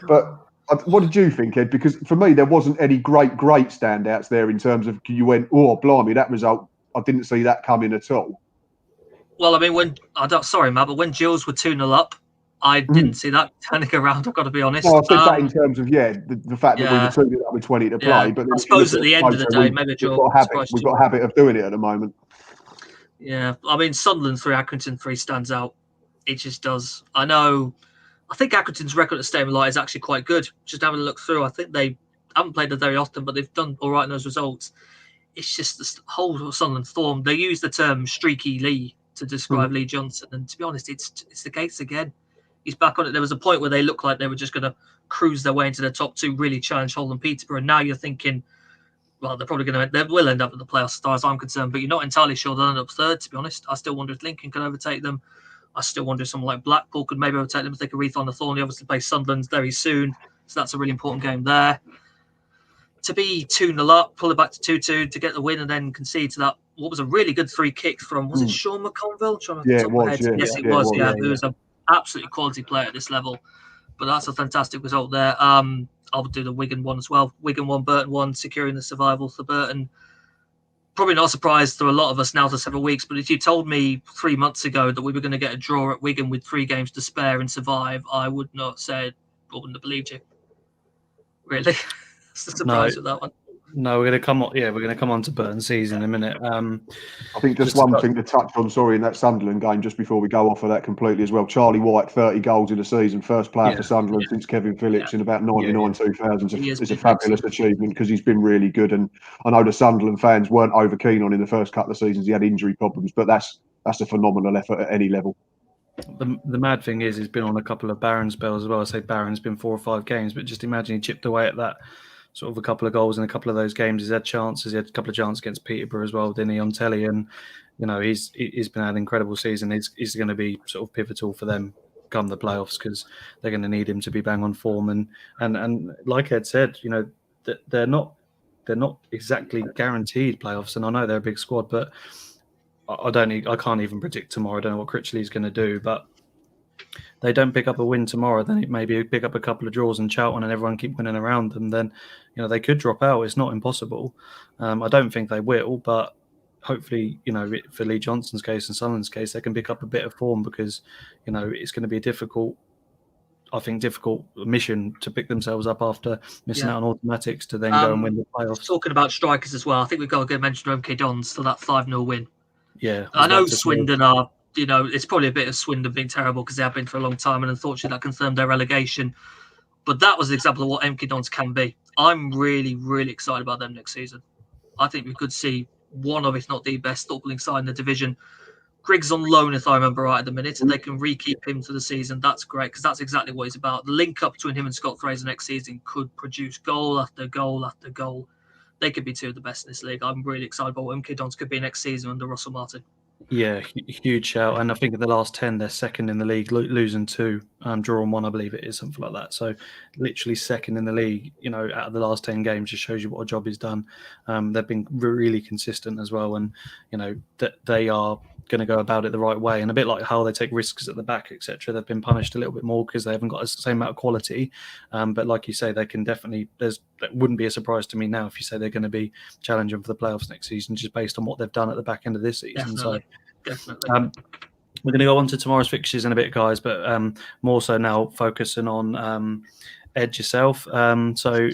But what did you think, Ed? Because for me, there wasn't any great standouts there in terms of you went, oh, blimey, that result, I didn't see that coming at all. Well, I mean, sorry, Matt, but when Gills were 2-0 up, I didn't see that turning around, I've got to be honest. No, I said that in terms of, the fact that we were 2-0 up with 20 to play. But I suppose at the end of the day, maybe we've got a habit of doing it at the moment. Yeah, I mean, Sunderland 3, Accrington 3 stands out. It just does. I think Accrington's record at Staying Light is actually quite good. Just having a look through, I think they haven't played it very often, but they've done all right in those results. It's just the whole Sunderland form. They use the term streaky Lee to describe Lee Johnson, and to be honest, it's the case again. He's back on it. There was a point where they looked like they were just going to cruise their way into the top 2, really challenge Hull and Peterborough, and now you're thinking, well, they will end up in the playoffs as far as I'm concerned, but you're not entirely sure they'll end up third, to be honest. I still wonder if Lincoln can overtake them. I still wonder if someone like Blackpool could maybe overtake them if they could Reith on the Thorny. Obviously play Sunderland very soon, so that's a really important game there. To be 2-0 up, pull it back to 2-2 to get the win and then concede to that, what was a really good free kick from, was it Sean McConville? Yeah, it was. Yes, it was. Who was an absolutely quality player at this level. But that's a fantastic result there. I'll do the Wigan one as well. Wigan 1, Burton 1, securing the survival for Burton. Probably not a surprise to a lot of us now for several weeks, but if you told me 3 months ago that we were going to get a draw at Wigan with 3 games to spare and survive, I would not say, I wouldn't have believed you. Really? It's a surprise with that one. No, we're going to come on. Yeah, we're going to come on to Burton season in a minute. I think just one thing to touch on. Sorry, in that Sunderland game, just before we go off of that completely as well. Charlie White, 30 goals in a season, first player for Sunderland since Kevin Phillips in about 2000. It's a fabulous achievement because he's been really good. And I know the Sunderland fans weren't over keen on in the first couple of seasons. He had injury problems, but that's a phenomenal effort at any level. The mad thing is he's been on a couple of Barron spells as well. I say Barron's been 4 or 5 games, but just imagine he chipped away at that. Sort of a couple of goals in a couple of those games. He's had chances. He had a couple of chances against Peterborough as well, didn't he, on telly? And he's been an incredible season. He's going to be sort of pivotal for them come the playoffs because they're going to need him to be bang on form. And like Ed said, they're not exactly guaranteed playoffs. And I know they're a big squad, but I can't even predict tomorrow. I don't know what Critchley's going to do, but they don't pick up a win tomorrow, then it maybe pick up a couple of draws in Cheltenham and everyone keep winning around them, then they could drop out. It's not impossible. I don't think they will, but hopefully, for Lee Johnson's case and Sunderland's case, they can pick up a bit of form because, it's going to be a difficult mission to pick themselves up after missing out on automatics to then go and win the playoffs. Talking about strikers as well, I think we've got to go mention MK Dons for that 5-0 win. Yeah. I know Swindon are, it's probably a bit of Swindon being terrible because they have been for a long time and unfortunately that confirmed their relegation. But that was an example of what MK Dons can be. I'm really, really excited about them next season. I think we could see one of, if not the best, footballing side in the division. Griggs on loan, if I remember right at the minute, and they can re-keep him for the season. That's great because that's exactly what he's about. The link up between him and Scott Fraser next season could produce goal after goal after goal. They could be 2 of the best in this league. I'm really excited about what MK Dons could be next season under Russell Martin. Yeah, huge shout. And I think in the last 10, they're second in the league, losing 2. drawn 1, I believe it is, something like that. So literally second in the league, out of the last 10 games, just shows you what a job he's done. They've been really consistent as well, and that they are going to go about it the right way, and a bit like how they take risks at the back, etc. They've been punished a little bit more because they haven't got the same amount of quality, but like you say, they can definitely, that wouldn't be a surprise to me now if you say they're going to be challenging for the playoffs next season, just based on what they've done at the back end of this season. Definitely. We're going to go on to tomorrow's fixtures in a bit, guys, but more so now focusing on Ed yourself. So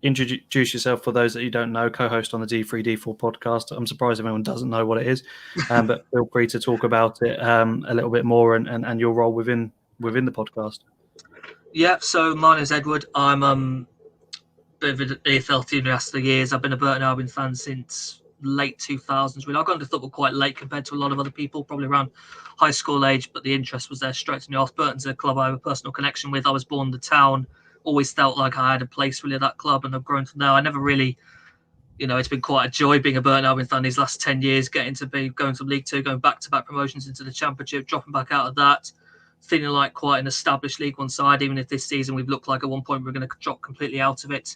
introduce yourself for those that you don't know, co-host on the D3D4 podcast. I'm surprised if anyone doesn't know what it is, but feel free to talk about it a little bit more and your role within the podcast. Yeah, so my name's Edward. I'm a bit of an EFL team the last 3 years. I've been a Burton Albion fan since late 2000s. Really, I got into football quite late compared to a lot of other people, probably around high school age, but the interest was there straight to me off. Burton's a club I have a personal connection with. I was born in the town, always felt like I had a place really at that club, and I've grown from there. I never really, it's been quite a joy being a Burton Albion fan these last 10 years, going from League Two, going back-to-back promotions into the Championship, dropping back out of that, feeling like quite an established League One side, even if this season we've looked like at one point we're going to drop completely out of it.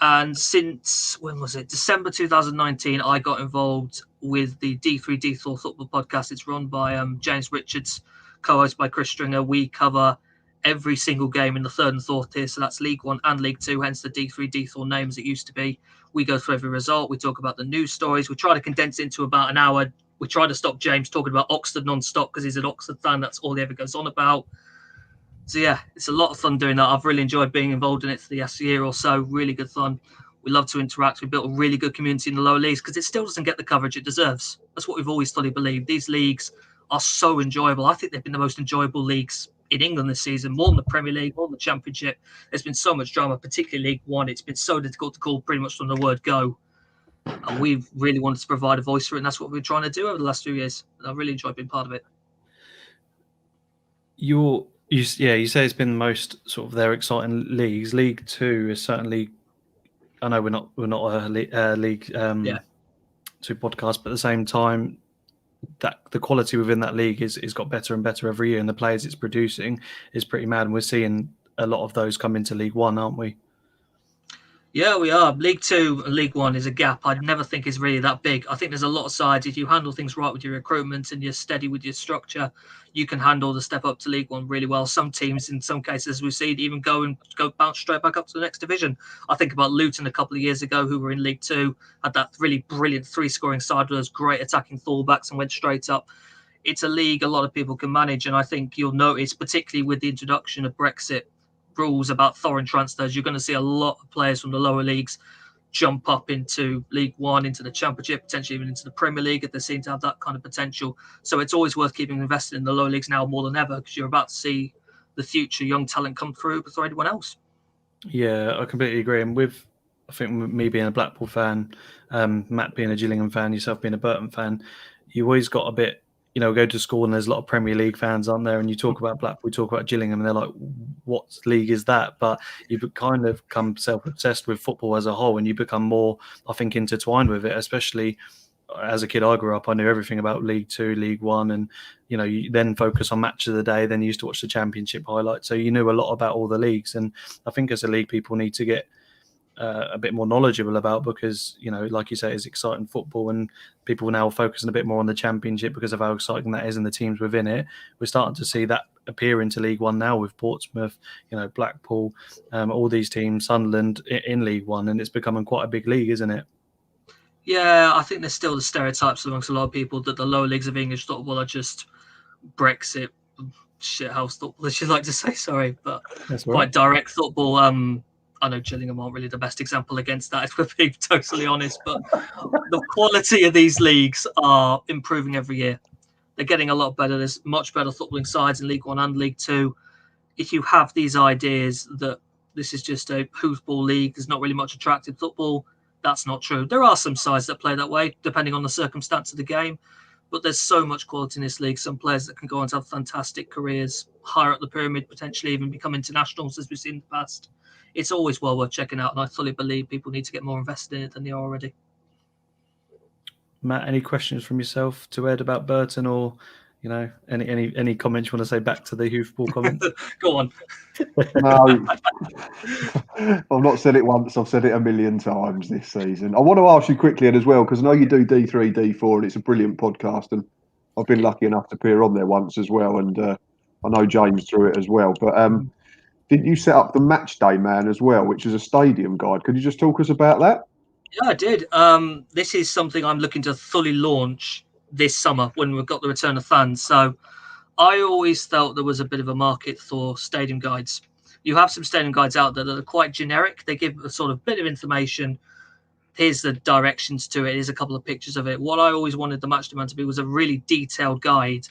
And since, when was it? December 2019, I got involved with the D3D4 football podcast. It's run by James Richards, co-hosted by Chris Stringer. We cover every single game in the third and fourth tier. So that's League One and League Two, hence the D3D4 names it used to be. We go through every result. We talk about the news stories. We try to condense it into about an hour. We try to stop James talking about Oxford non-stop because he's an Oxford fan. That's all he ever goes on about. So yeah, it's a lot of fun doing that. I've really enjoyed being involved in it for the last year or so. Really good fun. We love to interact. We built a really good community in the lower leagues because it still doesn't get the coverage it deserves. That's what we've always fully believed. These leagues are so enjoyable. I think they've been the most enjoyable leagues in England this season, more than the Premier League, more than the Championship. There's been so much drama, particularly League One. It's been so difficult to call pretty much from the word go. And we've really wanted to provide a voice for it, and that's what we've been trying to do over the last few years. And I've really enjoyed being part of it. You say it's been the most sort of their exciting leagues. League Two is certainly. I know we're not a League Two podcast, but at the same time, that the quality within that league is got better and better every year, and the players it's producing is pretty mad. And we're seeing a lot of those come into League One, aren't we? Yeah, we are. League Two and League One is a gap I never think is really that big. I think there's a lot of sides. If you handle things right with your recruitment and you're steady with your structure, you can handle the step up to League One really well. Some teams, in some cases, we've seen even go bounce straight back up to the next division. I think about Luton a couple of years ago, who were in League Two, had that really brilliant 3-scoring side with those great attacking fullbacks and went straight up. It's a league a lot of people can manage, and I think you'll notice, particularly with the introduction of Brexit rules about foreign transfers, you're going to see a lot of players from the lower leagues jump up into League One, into the Championship, potentially even into the Premier League if they seem to have that kind of potential. So it's always worth keeping invested in the lower leagues now more than ever, because you're about to see the future young talent come through before anyone else. Yeah, I completely agree. And I think me being a Blackpool fan, Matt being a Gillingham fan, yourself being a Burton fan, you always got a bit, go to school and there's a lot of Premier League fans, aren't there? And you talk about Blackpool, talk about Gillingham, and they're like, what league is that? But you kind of become self-obsessed with football as a whole, and you become more, I think, intertwined with it. Especially as a kid, I grew up, I knew everything about League Two, League One, and, you then focus on match of the day, then you used to watch the Championship highlights. So you knew a lot about all the leagues. And I think as a league, people need to get a bit more knowledgeable about, because like you say, it's exciting football, and people now are focusing a bit more on the Championship because of how exciting that is and the teams within it. We're starting to see that appear into League One now with Portsmouth, Blackpool, all these teams, Sunderland in League One, and it's becoming quite a big league, isn't it? Yeah, I think there's still the stereotypes amongst a lot of people that the lower leagues of English football are just Brexit shithouse football, as you like to say, sorry, but That's quite right. direct football. I know Gillingham aren't really the best example against that, if we're being totally honest, but the quality of these leagues are improving every year. They're getting a lot better. There's much better footballing sides in League One and League Two. If you have these ideas that this is just a hoofball league, there's not really much attractive football, that's not true. There are some sides that play that way, depending on the circumstance of the game, but there's so much quality in this league. Some players that can go on to have fantastic careers, higher up the pyramid, potentially even become internationals, as we've seen in the past. It's always well worth checking out, and I fully believe people need to get more invested in it than they are already. Matt, any questions from yourself to Ed about Burton, or You know, any comments you want to say back to the hoofball comments? Go on. No, I've not said it once. I've said it a million times this season. I want to ask you quickly, Ed, as well, because I know you do D3, D4, and it's a brilliant podcast, and I've been lucky enough to appear on there once as well, and I know James through it as well. But didn't you set up the Match Day Man as well, which is a stadium guide? Could you just talk us about that? Yeah, I did. This is something I'm looking to fully launch this summer when we've got the return of fans. So I always felt there was a bit of a market for stadium guides. You have some stadium guides out there that are quite generic. They give a sort of bit of information. Here's the directions to it. Here's a couple of pictures of it. What I always wanted the Match Demand to be was a really detailed guide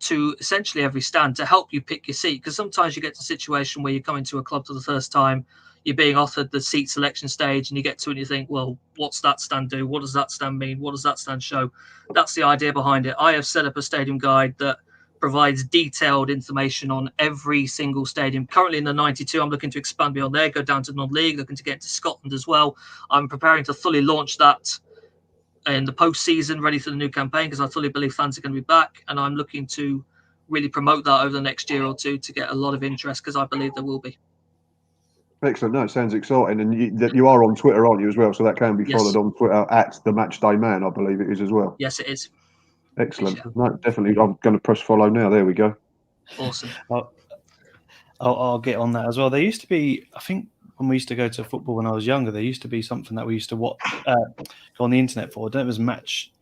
to essentially every stand to help you pick your seat. Because sometimes you get to a situation where you're coming to a club for the first time, you're being offered the seat selection stage, and you get to it and you think, well, what's that stand do? What does that stand mean? What does that stand show? That's the idea behind it. I have set up a stadium guide that provides detailed information on every single stadium. Currently in the 92, I'm looking to expand beyond there, go down to non-league, looking to get into Scotland as well. I'm preparing to fully launch that in the post-season, ready for the new campaign, because I fully believe fans are going to be back, and I'm looking to really promote that over the next year or two to get a lot of interest, because I believe there will be. Excellent. No, it sounds exciting. And you are on Twitter, aren't you, as well? So that can be followed on Twitter at the Match Day Man, I believe it is as well. Yes, it is. Excellent. No, definitely. I'm going to press follow now. There we go. Awesome. I'll get on that as well. There used to be, I think, when we used to go to football when I was younger, there used to be something that we used to watch, go on the internet for. I don't know if it was Match,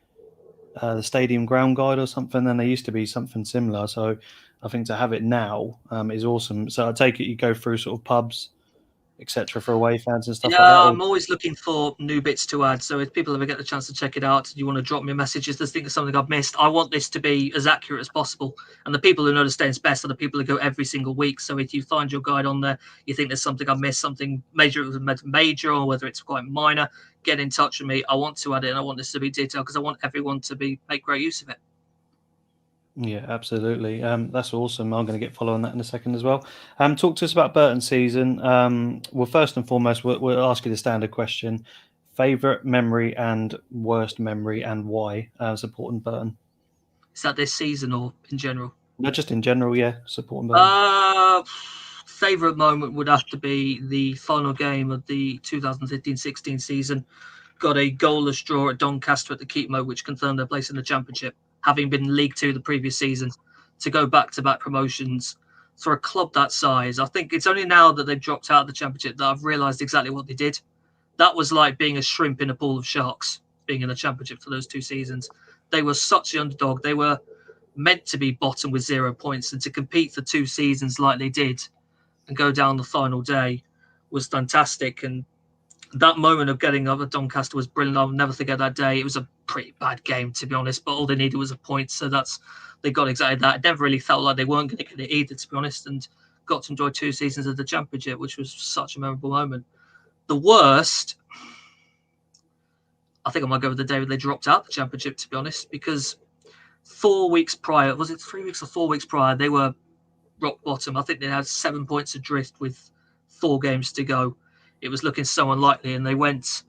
the Stadium Ground Guide or something. Then there used to be something similar. So I think to have it now is awesome. So I take it you go through sort of pubs, etc., for away fans and stuff like that. I'm always looking for new bits to add. So if people ever get the chance to check it out, you want to drop me a message if there's something I've missed. I want this to be as accurate as possible. And the people who know the stands best are the people who go every single week. So if you find your guide on there, you think there's something I missed, something major, or whether it's quite minor, get in touch with me. I want to add it, and I want this to be detailed because I want everyone to make great use of it. Yeah, absolutely. That's awesome. I'm going to get following that in a second as well. Talk to us about Burton season. Well, first and foremost, we'll ask you the standard question: favorite memory and worst memory, and why supporting Burton? Is that this season or in general? No, just in general. Yeah, supporting Burton. Favorite moment would have to be the final game of the 2015-16 season. Got a goalless draw at Doncaster at the Keepmoat, which confirmed their place in the Championship, having been League Two the previous season, to go back-to-back promotions for a club that size. I think it's only now that they've dropped out of the Championship that I've realised exactly what they did. That was like being a shrimp in a pool of sharks, being in the Championship for those 2 seasons. They were such the underdog. They were meant to be bottom with 0 points, and to compete for 2 seasons like they did and go down the final day was fantastic. And that moment of getting up at Doncaster was brilliant. I'll never forget that day. It was a pretty bad game, to be honest, but all they needed was a point. So they got exactly that. It never really felt like they weren't going to get it either, to be honest, and got to enjoy 2 seasons of the Championship, which was such a memorable moment. The worst, I think I might go with the day when they dropped out the Championship, to be honest, because 4 weeks prior, was it 3 weeks or 4 weeks prior, they were rock bottom. I think they had 7 points adrift with 4 games to go. It was looking so unlikely, and they went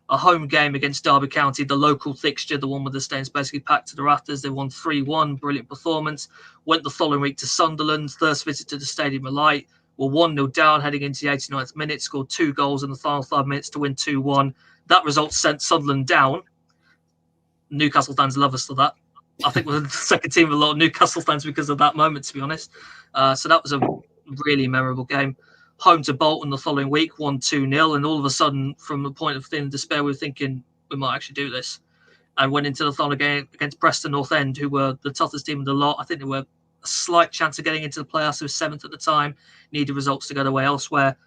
a home game against Derby County, the local fixture, the one with the stands basically packed to the rafters. They won 3-1, brilliant performance. Went the following week to Sunderland, first visit to the Stadium of Light, were 1-0 down heading into the 89th minute, scored 2 goals in the final 5 minutes to win 2-1. That result sent Sunderland down. Newcastle fans love us for that. I think we're the second team of a lot of Newcastle fans because of that moment, to be honest. So that was a really memorable game. Home to Bolton the following week, won 2-0, and all of a sudden, from the point of thin despair, we were thinking we might actually do this. And went into the final game against Preston North End, who were the toughest team of the lot. I think they were a slight chance of getting into the playoffs. They were 7th at the time, needed results to go their way elsewhere.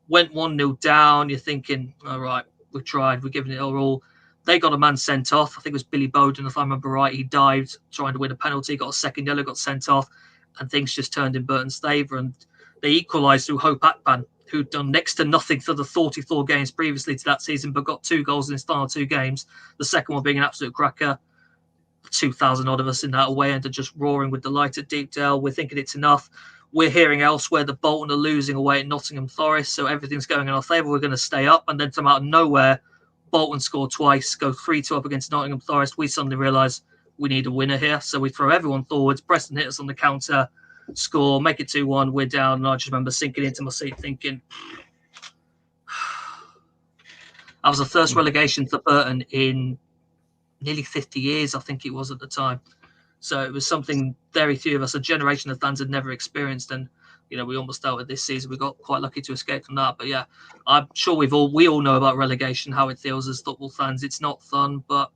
Went 1-0 down. You're thinking, all right, we've tried, we've given it our all. They got a man sent off. I think it was Billy Bowden, if I remember right. He dived trying to win a penalty, got a second yellow, got sent off, and things just turned in Burton's favour. And they equalised through Hope Akpan, who'd done next to nothing for the 44 games previously to that season, but got 2 goals in his final 2 games. The second one being an absolute cracker. 2,000 odd of us in that away end are just roaring with delight at Deepdale. We're thinking it's enough. We're hearing elsewhere that Bolton are losing away at Nottingham Forest, so everything's going in our favour. We're going to stay up. And then from out of nowhere, Bolton score twice, go 3-2 up against Nottingham Forest. We suddenly realise we need a winner here. So we throw everyone forwards. Preston hit us on the counter, score, make it 2-1. We're down. And I just remember sinking into my seat thinking, that was the first relegation for Burton in nearly 50 years, I think it was at the time. So it was something very few of us, a generation of fans, had never experienced. And, you know, we almost dealt with this season. We got quite lucky to escape from that. But yeah, I'm sure we all know about relegation, how it feels as football fans. It's not fun, but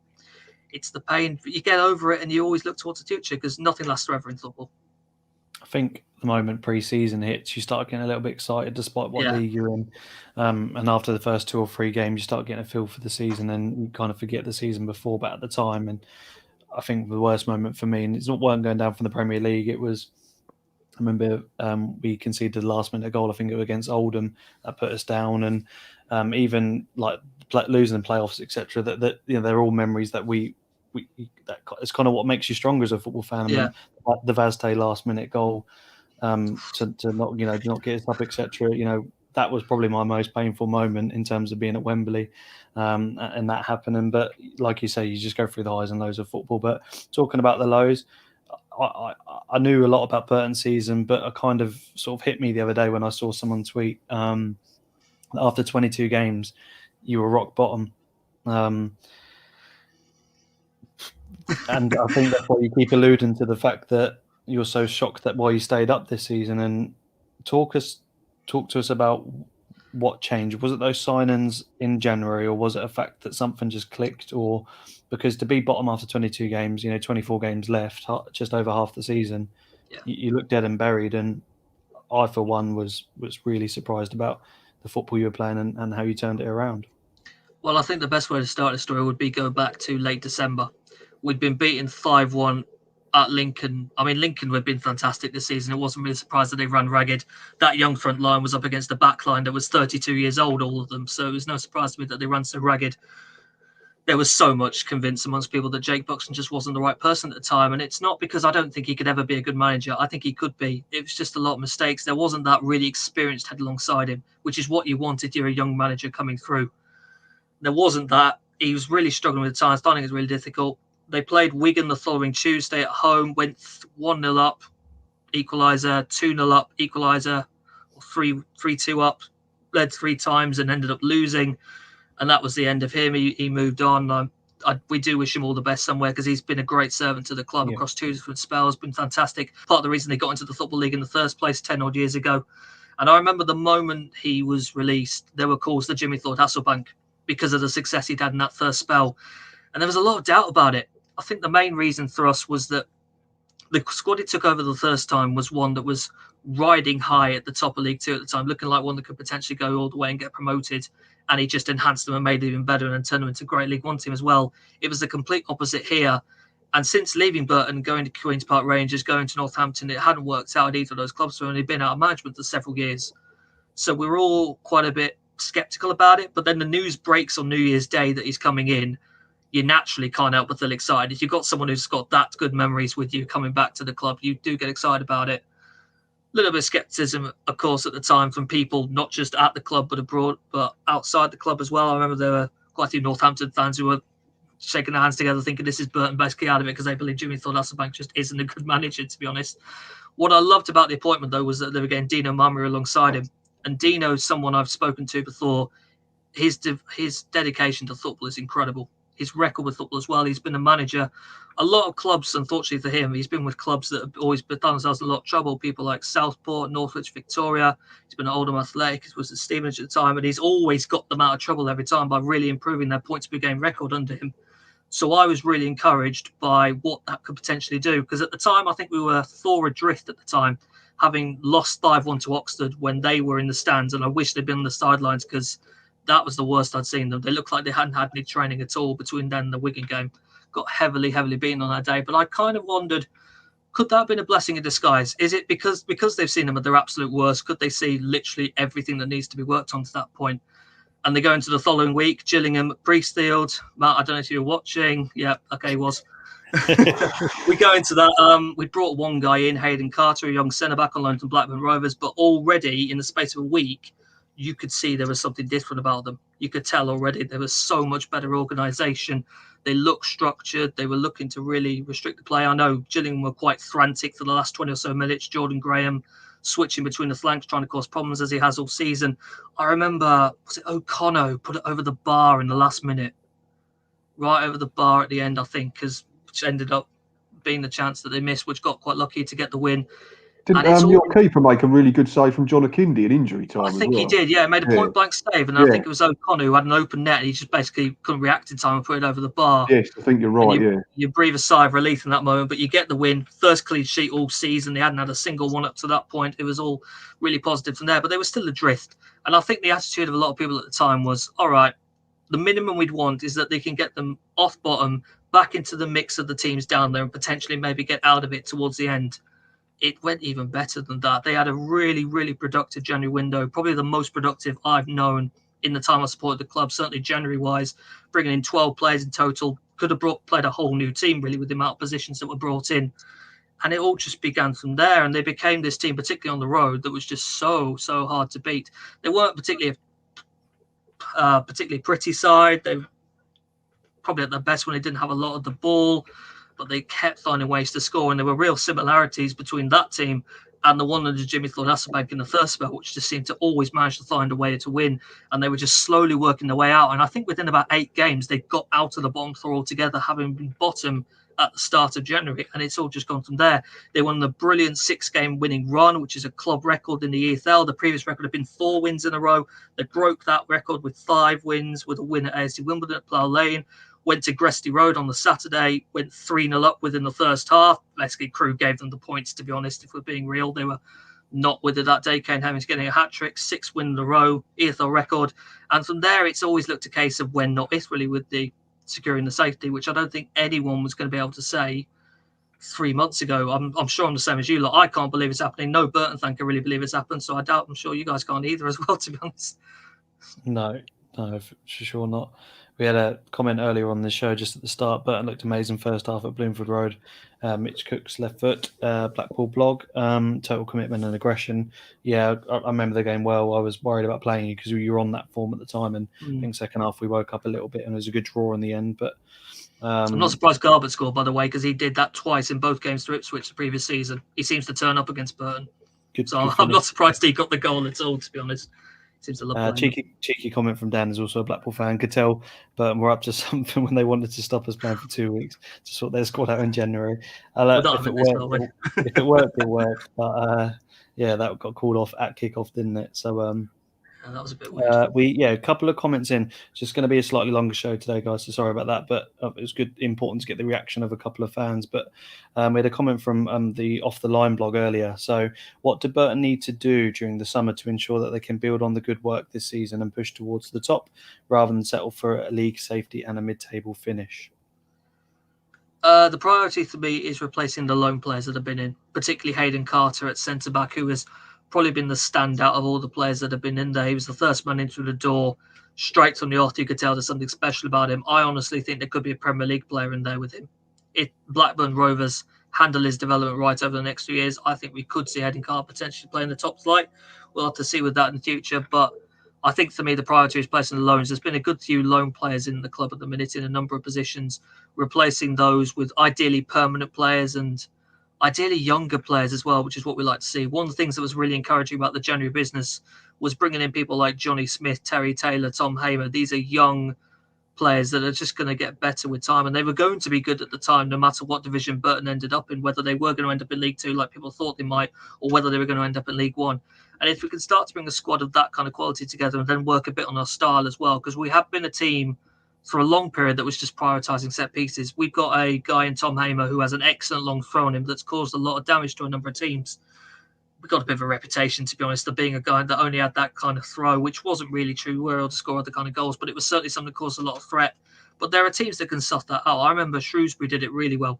it's the pain. You get over it and you always look towards the future because nothing lasts forever in football. I think the moment pre-season hits, you start getting a little bit excited despite what league you're in. And after the first 2 or 3 games, you start getting a feel for the season and you kind of forget the season before, but at the time. And I think the worst moment for me, and it's not weren't going down from the Premier League, it was, I remember we conceded the last minute goal, I think it was against Oldham, that put us down. And even like losing the playoffs, etc. That you know, they're all memories that that it's kind of what makes you stronger as a football fan. Yeah. I mean, the Vazte last minute goal to not not get us up, etc. You know, that was probably my most painful moment in terms of being at Wembley and that happening. But like you say, you just go through the highs and lows of football. But talking about the lows, I knew a lot about Burton's season, but it kind of sort of hit me the other day when I saw someone tweet after 22 games, you were rock bottom. And I think that's why you keep alluding to the fact that you're so shocked that why you stayed up this season. And talk to us about what changed. Was it those signings in January, or was it a fact that something just clicked? Or because to be bottom after 22 games, 24 games left, just over half the season, you look dead and buried. And I, for one, was really surprised about the football you were playing and how you turned it around. Well, I think the best way to start the story would be go back to late December. We'd been beaten 5-1 at Lincoln. I mean, Lincoln had been fantastic this season. It wasn't really surprised that they ran ragged. That young front line was up against a back line that was 32 years old, all of them. So it was no surprise to me that they ran so ragged. There was so much convinced amongst people that Jake Buxton just wasn't the right person at the time. And it's not because I don't think he could ever be a good manager. I think he could be. It was just a lot of mistakes. There wasn't that really experienced head alongside him, which is what you want if you're a young manager coming through. There wasn't that. He was really struggling with the times. Finding it was really difficult. They played Wigan the following Tuesday at home, went 1-0 up, equaliser, 2-0 up, equaliser, 3-2 up, led 3 times and ended up losing. And that was the end of him. He moved on. We do wish him all the best somewhere because he's been a great servant to the club across 2 different spells, been fantastic. Part of the reason they got into the Football League in the first place 10 odd years ago. And I remember the moment he was released, there were calls to Jimmy Thorpe Hasselbank because of the success he'd had in that first spell. And there was a lot of doubt about it. I think the main reason for us was that the squad he took over the first time was one that was riding high at the top of League Two at the time, looking like one that could potentially go all the way and get promoted. And he just enhanced them and made them even better and then turned them into a great League One team as well. It was the complete opposite here. And since leaving Burton, going to Queen's Park Rangers, going to Northampton, it hadn't worked out at either of those clubs. So only been out of management for several years. So we were all quite a bit skeptical about it. But then the news breaks on New Year's Day that he's coming in. You naturally can't help but feel excited. If you've got someone who's got that good memories with you coming back to the club, you do get excited about it. A little bit of skepticism, of course, at the time from people, not just at the club, but abroad, but outside the club as well. I remember there were quite a few Northampton fans who were shaking their hands together thinking this is Burton basically out of it because they believe Jimmy Thorpe Hasselbank just isn't a good manager, to be honest. What I loved about the appointment, though, was that they were getting Dino Mamri alongside him. And Dino's someone I've spoken to before. His dedication to football is incredible. His record with football as well. He's been a manager. A lot of clubs, unfortunately for him, he's been with clubs that have always done themselves a lot of trouble. People like Southport, Northwich, Victoria. He's been at Oldham Athletic. He was at Stevenage at the time, and he's always got them out of trouble every time by really improving their points per game record under him. So I was really encouraged by what that could potentially do, because at the time, I think we were Thor adrift at the time, having lost 5-1 to Oxford when they were in the stands, and I wish they'd been on the sidelines because that was the worst I'd seen them. They looked like they hadn't had any training at all between then and the Wigan game. Got heavily beaten on that day. But I kind of wondered, could that have been a blessing in disguise? Is it because they've seen them at their absolute worst? Could they see literally everything that needs to be worked on to that point? And they go into the following week, Gillingham, Priestfield. Matt, I don't know if you were watching. Yeah, okay, was. We go into that. We brought one guy in, Hayden Carter, a young centre-back on loan from Blackburn Rovers. But already in the space of a week, you could see there was something different about them. You could tell already there was so much better organisation. They looked structured. They were looking to really restrict the play. I know Gillingham were quite frantic for the last 20 or so minutes. Jordan Graham switching between the flanks, trying to cause problems as he has all season. I remember, was it O'Connor put it over the bar in the last minute? Right over the bar at the end, I think, which ended up being the chance that they missed, which got quite lucky to get the win. Didn't your keeper make a really good save from John Akindi in injury time? I think he did, yeah. He made a point blank save, and I think it was O'Connor who had an open net, and he just basically couldn't react in time and put it over the bar. Yes, I think you're right, You breathe a sigh of relief in that moment, but you get the win. First clean sheet all season. They hadn't had a single one up to that point. It was all really positive from there, but they were still adrift. And I think the attitude of a lot of people at the time was, all right, the minimum we'd want is that they can get them off bottom, back into the mix of the teams down there, and potentially maybe get out of it towards the end. It went even better than that. They had a really, really productive January window, probably the most productive I've known in the time I supported the club, certainly January-wise, bringing in 12 players in total. Could have played a whole new team, really, with the amount of positions that were brought in. And it all just began from there, and they became this team, particularly on the road, that was just so hard to beat. They weren't particularly pretty side. They probably at their best when they didn't have a lot of the ball, but they kept finding ways to score, and there were real similarities between that team and the one under Jimmy Thorne-Hasselbank in the first spell, which just seemed to always manage to find a way to win, and they were just slowly working their way out. And I think within about 8 games, they got out of the bottom 4 altogether, having been bottom at the start of January, and it's all just gone from there. They won the brilliant 6-game winning run, which is a club record in the EFL. The previous record had been 4 wins in a row. They broke that record with 5 wins, with a win at AFC Wimbledon at Plough Lane. Went to Gresty Road on the Saturday, went 3-0 up within the first half. Basically, Crewe gave them the points, to be honest, if we're being real. They were not with it that day. Kane Hemmings getting a hat-trick, 6 wins in a row, EFL record. And from there, it's always looked a case of when, not if, really, with the securing the safety, which I don't think anyone was going to be able to say 3 months ago. I'm sure I'm the same as you lot. I can't believe it's happening. No Burton fan can really believe it's happened, so I'm sure you guys can't either as well, to be honest. No, for sure not. We had a comment earlier on the show just at the start. Burton looked amazing first half at Bloomfield Road. Mitch Cook's left foot, Blackpool blog, total commitment and aggression. Yeah, I remember the game well. I was worried about playing you because you were on that form at the time, and I think second half we woke up a little bit and it was a good draw in the end. But I'm not surprised Garbutt scored, by the way, because he did that twice in both games to Ipswich the previous season. He seems to turn up against Burton. I'm not surprised he got the goal at all, to be honest. Seems to love cheeky comment from Dan, is also a Blackpool fan. Could tell Burton were up to something when they wanted to stop us playing for 2 weeks to sort their squad out in January. If it worked, it worked. But that got called off at kickoff, didn't it? So that was a bit weird. A couple of comments in. It's just going to be a slightly longer show today, guys. So sorry about that, but it was important to get the reaction of a couple of fans. But we had a comment from the Off the Line blog earlier. So, what do Burton need to do during the summer to ensure that they can build on the good work this season and push towards the top, rather than settle for a league safety and a mid-table finish? The priority for me is replacing the loan players that have been in, particularly Hayden Carter at centre back, who has probably been the standout of all the players that have been in there. He was the first man in through the door, straight from the off. You could tell there's something special about him. I honestly think there could be a Premier League player in there with him. If Blackburn Rovers handle his development right over the next few years, I think we could see Hayden Carter potentially play in the top flight. We'll have to see with that in the future. But I think for me, the priority is placing the loans. There's been a good few loan players in the club at the minute in a number of positions, replacing those with ideally permanent players and ideally younger players as well, which is what we like to see. One of the things that was really encouraging about the January business was bringing in people like Johnny Smith, Terry Taylor, Tom Hamer. These are young players that are just going to get better with time, and they were going to be good at the time no matter what division Burton ended up in, whether they were going to end up in League 2 like people thought they might, or whether they were going to end up in League 1. And if we can start to bring a squad of that kind of quality together and then work a bit on our style as well, because we have been a team for a long period that was just prioritising set pieces. We've got a guy in Tom Hamer who has an excellent long throw on him that's caused a lot of damage to a number of teams. We've got a bit of a reputation, to be honest, of being a guy that only had that kind of throw, which wasn't really true. We were able to score other kind of goals, but it was certainly something that caused a lot of threat. But there are teams that can stuff that out. I remember Shrewsbury did it really well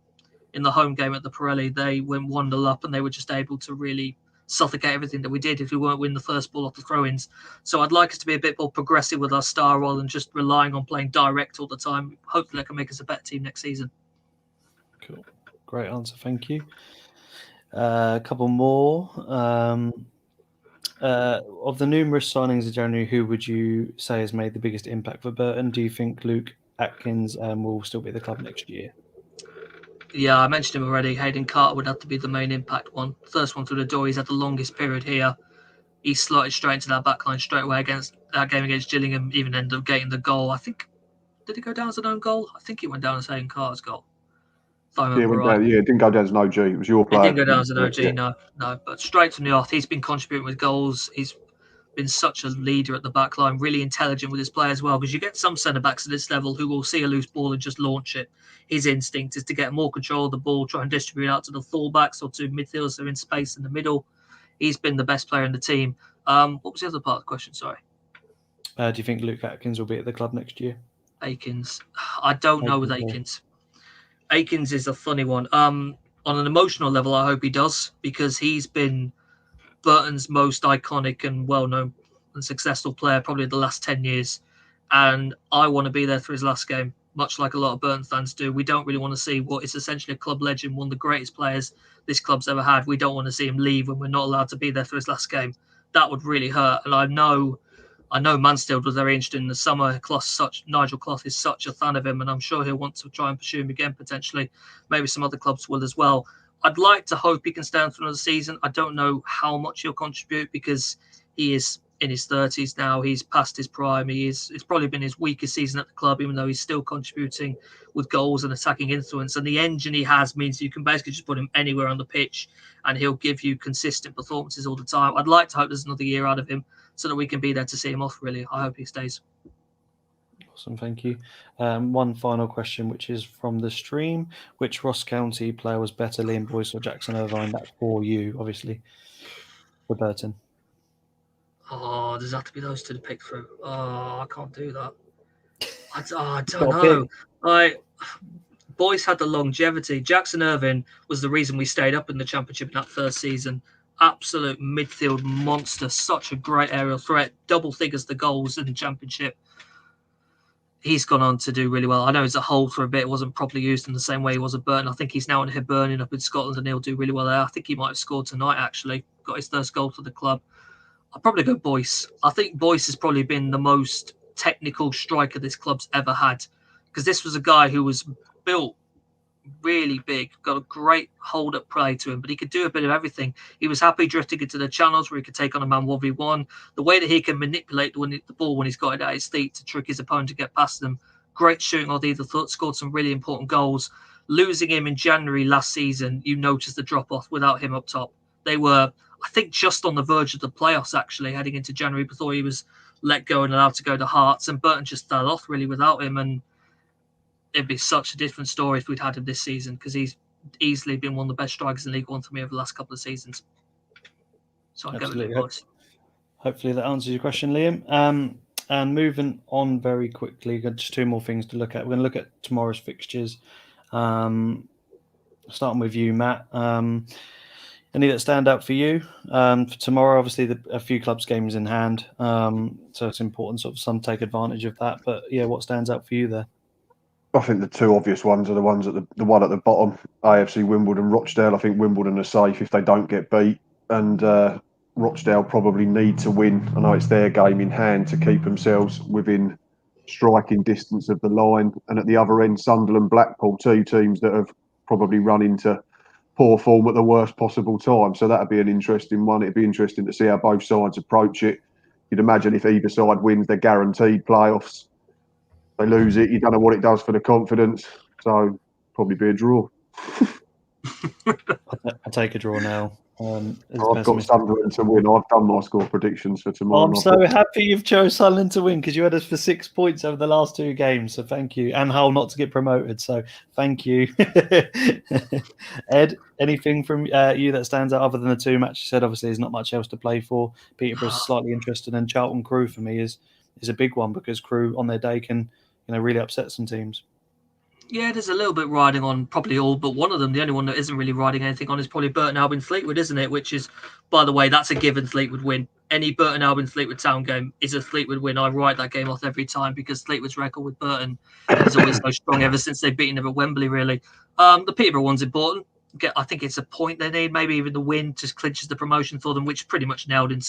in the home game at the Pirelli. They went 1-0 up and they were just able to really suffocate everything that we did if we weren't winning the first ball off the throw-ins. So I'd like us to be a bit more progressive with our style rather than just relying on playing direct all the time. Hopefully that can make us a better team next season. Cool. Great answer. Thank you. A couple more. Of the numerous signings in January, who would you say has made the biggest impact for Burton? Do you think Luke Atkins will still be at the club next year? Yeah, I mentioned him already. Hayden Carter would have to be the main impact one. First one through the door. He's had the longest period here. He slotted straight into that backline straight away against that game against Gillingham. Even ended up getting the goal. I think, did it go down as an own goal? I think it went down as Hayden Carter's goal. If I remember right. It didn't go down as an OG. It was your It player. didn't go down as an OG, Yeah. no. But straight from the off, he's been contributing with goals. He's been such a leader at the back line, really intelligent with his play as well, because you get some centre-backs at this level who will see a loose ball and just launch it. His instinct is to get more control of the ball, try and distribute out to the fullbacks or to midfielders that are in space in the middle. He's been the best player in the team. What was the other part of the question? Sorry. Do you think Luke Atkins will be at the club next year? Akins. I don't know with Akins. Akins is a funny one. On an emotional level, I hope he does, because he's been Burton's most iconic and well-known and successful player probably the last 10 years. And I want to be there for his last game, much like a lot of Burton fans do. We don't really want to see what is essentially a club legend, one of the greatest players this club's ever had. We don't want to see him leave when we're not allowed to be there for his last game. That would really hurt. And I know Mansfield was very interested in the summer. Nigel Clough is such a fan of him, and I'm sure he'll want to try and pursue him again potentially. Maybe some other clubs will as well. I'd like to hope he can stand for another season. I don't know how much he'll contribute because he is in his 30s now. He's past his prime. It's probably been his weakest season at the club, even though he's still contributing with goals and attacking influence. And the engine he has means you can basically just put him anywhere on the pitch and he'll give you consistent performances all the time. I'd like to hope there's another year out of him so that we can be there to see him off, really. I hope he stays. Awesome, thank you. One final question, which is from the stream. Which Ross County player was better, Liam Boyce or Jackson Irvine? That's for you, obviously, for Burton. Oh, does that have to be those two to pick through? Oh, I can't do that. I don't know. Boyce had the longevity. Jackson Irvine was the reason we stayed up in the Championship in that first season. Absolute midfield monster. Such a great aerial threat. Double figures the goals in the Championship. He's gone on to do really well. I know he's a hold for a bit. It wasn't properly used in the same way he was at Burton. I think he's now in Hibernian up in Scotland and he'll do really well there. I think he might have scored tonight, actually. Got his first goal for the club. I'll probably go Boyce. I think Boyce has probably been the most technical striker this club's ever had, because this was a guy who was built really big, got a great hold-up play to him, but he could do a bit of everything. He was happy drifting into the channels where he could take on a man 1v1. The way that he can manipulate the ball when he's got it at his feet to trick his opponent to get past them. Great shooting on either foot, scored some really important goals. Losing him in January last season, you noticed the drop-off without him up top. They were, I think, just on the verge of the playoffs, actually, heading into January before he was let go and allowed to go to Hearts, and Burton just fell off really without him, and it'd be such a different story if we'd had him this season, because he's easily been one of the best strikers in League One for me over the last couple of seasons. So I'll go with Boyce. Hopefully that answers your question, Liam. And moving on very quickly, got just two more things to look at. We're going to look at tomorrow's fixtures. Starting with you, Matt. Any that stand out for you for tomorrow? Obviously, a few clubs' games in hand, so it's important sort of some take advantage of that. But yeah, what stands out for you there? I think the two obvious ones are the ones at the one at the bottom, AFC Wimbledon, Rochdale. I think Wimbledon are safe if they don't get beat, and Rochdale probably need to win. I know it's their game in hand to keep themselves within striking distance of the line. And at the other end, Sunderland, Blackpool, two teams that have probably run into poor form at the worst possible time. So that'd be an interesting one. It'd be interesting to see how both sides approach it. You'd imagine if either side wins, they're guaranteed playoffs. They lose it, you don't know what it does for the confidence. So probably be a draw. I take a draw now. I've got Sunderland to win. I've done my score predictions for tomorrow. I'm so happy you've chose Sunderland to win, because you had us for 6 points over the last two games. So thank you. And Hull not to get promoted. So thank you. Ed, anything from you that stands out other than the two matches you said? Obviously, there's not much else to play for. Peterborough's slightly interested, and Charlton Crew for me is a big one, because Crew on their day can really upset some teams. Yeah, there's a little bit riding on probably all but one of them. The only one that isn't really riding anything on is probably Burton Albion Fleetwood, isn't it? Which is, by the way, that's a given Fleetwood win. Any Burton Albion Fleetwood Town game is a Fleetwood win. I write that game off every time, because Fleetwood's record with Burton is always so strong ever since they've beaten them at Wembley, really. The Peterborough one's important. I think it's a point they need. Maybe even the win just clinches the promotion for them, which pretty much nailed in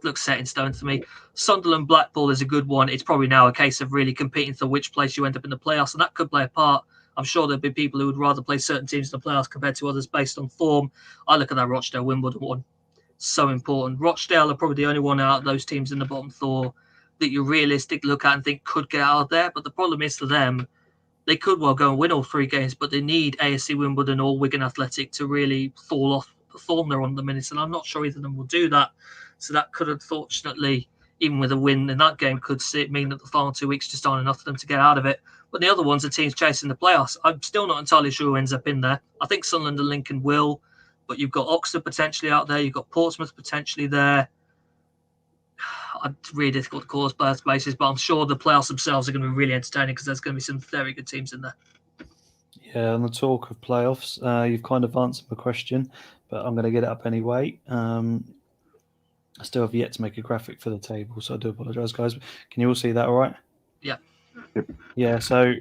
looks set in stone to me. Sunderland Blackpool is a good one. It's probably now a case of really competing for which place you end up in the playoffs, and that could play a part. I'm sure there'd be people who would rather play certain teams in the playoffs compared to others based on form. I look at that Rochdale Wimbledon one. So important. Rochdale are probably the only one out of those teams in the bottom four that you realistically look at and think could get out of there. But the problem is for them, they could well go and win all 3 games, but they need ASC Wimbledon or Wigan Athletic to really fall off the form they're on the minute. And I'm not sure either of them will do that. So that could, unfortunately, even with a win in that game, could mean that the final 2 weeks just aren't enough for them to get out of it. But the other ones are teams chasing the playoffs. I'm still not entirely sure who ends up in there. I think Sunderland and Lincoln will, but you've got Oxford potentially out there. You've got Portsmouth potentially there. It's really difficult to call us birthplaces, but I'm sure the playoffs themselves are going to be really entertaining because there's going to be some very good teams in there. Yeah, on the talk of playoffs, you've kind of answered my question, but I'm going to get it up anyway. I still have yet to make a graphic for the table, so I do apologise, guys. Can you all see that all right? Yeah. Yeah, so,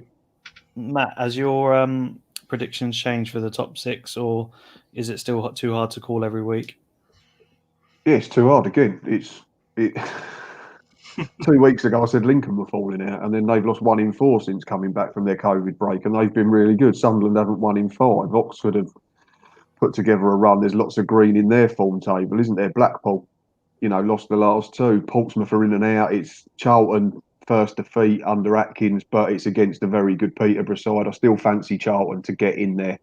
Matt, has your predictions changed for the top 6, or is it still too hard to call every week? Yeah, it's too hard again. 2 weeks ago, I said Lincoln were falling out, and then they've lost 1 in 4 since coming back from their COVID break, and they've been really good. Sunderland haven't won in 5. Oxford have put together a run. There's lots of green in their form table, isn't there? Blackpool, lost the last 2. Portsmouth are in and out. It's Charlton first defeat under Hadkins, but it's against a very good Peterborough side. I still fancy Charlton to get in there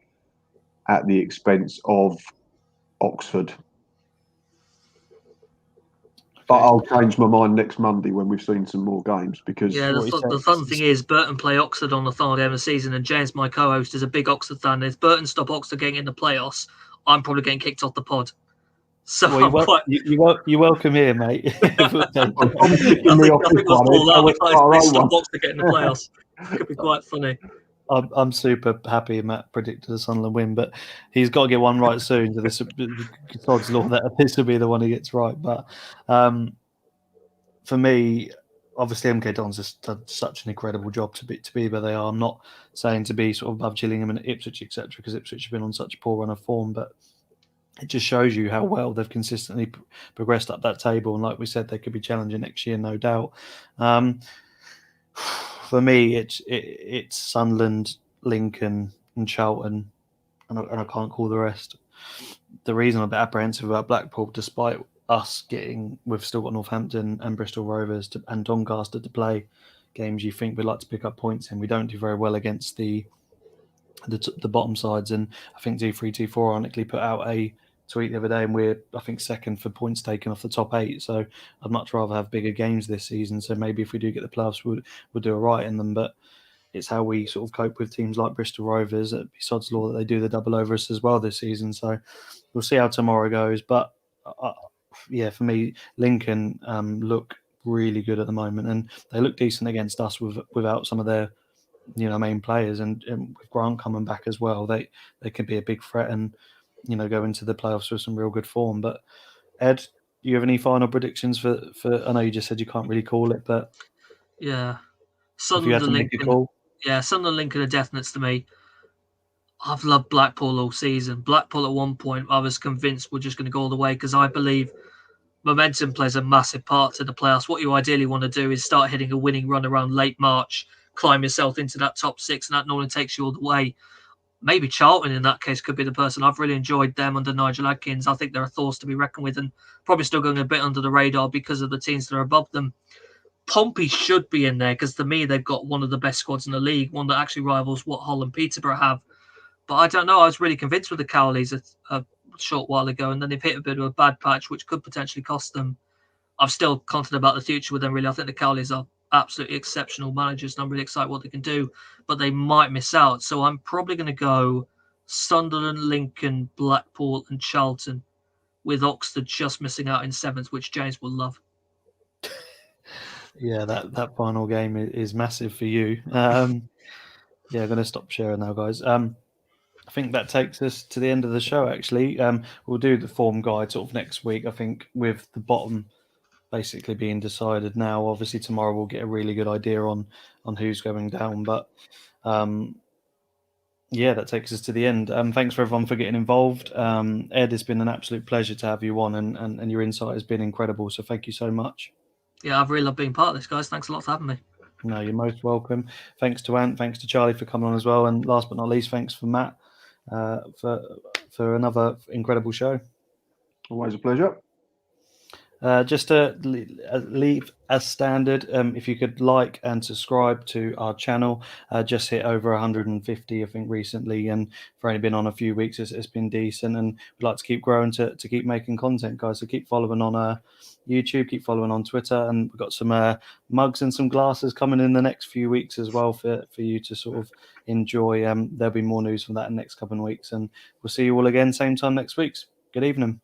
at the expense of Oxford. But I'll change my mind next Monday when we've seen some more games because the fun thing is Burton play Oxford on the final game of the season, and James, my co-host, is a big Oxford fan. If Burton stop Oxford getting in the playoffs, I'm probably getting kicked off the pod. So you're welcome here, mate. I think we'll fall out if they stop Oxford getting the playoffs. It could be quite funny. I'm super happy Matt predicted a Sunderland win, but he's got to get one right soon. So this God's law that this will be the one he gets right. But for me, obviously MK Dons has done such an incredible job to be where they are. I'm not saying to be sort of above Gillingham and Ipswich, etc., because Ipswich have been on such a poor run of form, but it just shows you how well they've consistently progressed up that table. And like we said, they could be challenging next year, no doubt. For me, it's Sunderland, Lincoln, and Charlton, and I can't call the rest. The reason I'm a bit apprehensive about Blackpool, despite us we've still got Northampton and Bristol Rovers and Doncaster to play games you think we'd like to pick up points in. We don't do very well against the bottom sides, and I think D3T4 ironically put out a tweet the other day, and we're, I think, second for points taken off the top 8. So I'd much rather have bigger games this season. So maybe if we do get the playoffs, we'll do all right in them. But it's how we sort of cope with teams like Bristol Rovers. Besides law that they do the double over us as well this season. So we'll see how tomorrow goes. But yeah, for me, Lincoln look really good at the moment, and they look decent against us without some of their main players, and with Grant coming back as well, they can be a big threat and go into the playoffs with some real good form. But Ed, do you have any final predictions for? I know you just said you can't really call it, but yeah, Sunderland and Lincoln. Yeah, Sunderland and Lincoln are definites to me. I've loved Blackpool all season. Blackpool at one point, I was convinced we're just going to go all the way because I believe momentum plays a massive part to the playoffs. What you ideally want to do is start hitting a winning run around late March, climb yourself into that top 6, and that normally takes you all the way. Maybe Charlton in that case could be the person. I've really enjoyed them under Nigel Hadkins. I think they're a force to be reckoned with, and probably still going a bit under the radar because of the teams that are above them. Pompey should be in there because to me they've got one of the best squads in the league, one that actually rivals what Hull and Peterborough have. But I don't know. I was really convinced with the Cowleys a short while ago, and then they've hit a bit of a bad patch, which could potentially cost them. I'm still confident about the future with them, really. I think the Cowleys are absolutely exceptional managers, and I'm really excited what they can do, but they might miss out. So I'm probably going to go Sunderland, Lincoln, Blackpool, and Charlton, with Oxford just missing out in 7th, which James will love. Yeah, that final game is massive for you. Yeah, I'm going to stop sharing now, guys. I think that takes us to the end of the show, actually. We'll do the form guide sort of next week, I think, with the bottom basically being decided now. Obviously, tomorrow we'll get a really good idea on who's going down. But Yeah, that takes us to the end. Thanks for everyone for getting involved. Ed, it's been an absolute pleasure to have you on, and your insight has been incredible. So thank you so much. Yeah, I've really loved being part of this, guys. Thanks a lot for having me. No, you're most welcome. Thanks to Ant. Thanks to Charlie for coming on as well. And last but not least, thanks for Matt for another incredible show. Always a pleasure. Just to leave as standard, if you could like and subscribe to our channel, just hit over 150, I think, recently, and for only been on a few weeks, it's been decent, and we'd like to keep growing to keep making content, guys. So keep following on YouTube, keep following on Twitter, and we've got some mugs and some glasses coming in the next few weeks as well for you to sort of enjoy. There'll be more news from that in the next couple of weeks, and we'll see you all again same time next week. Good evening.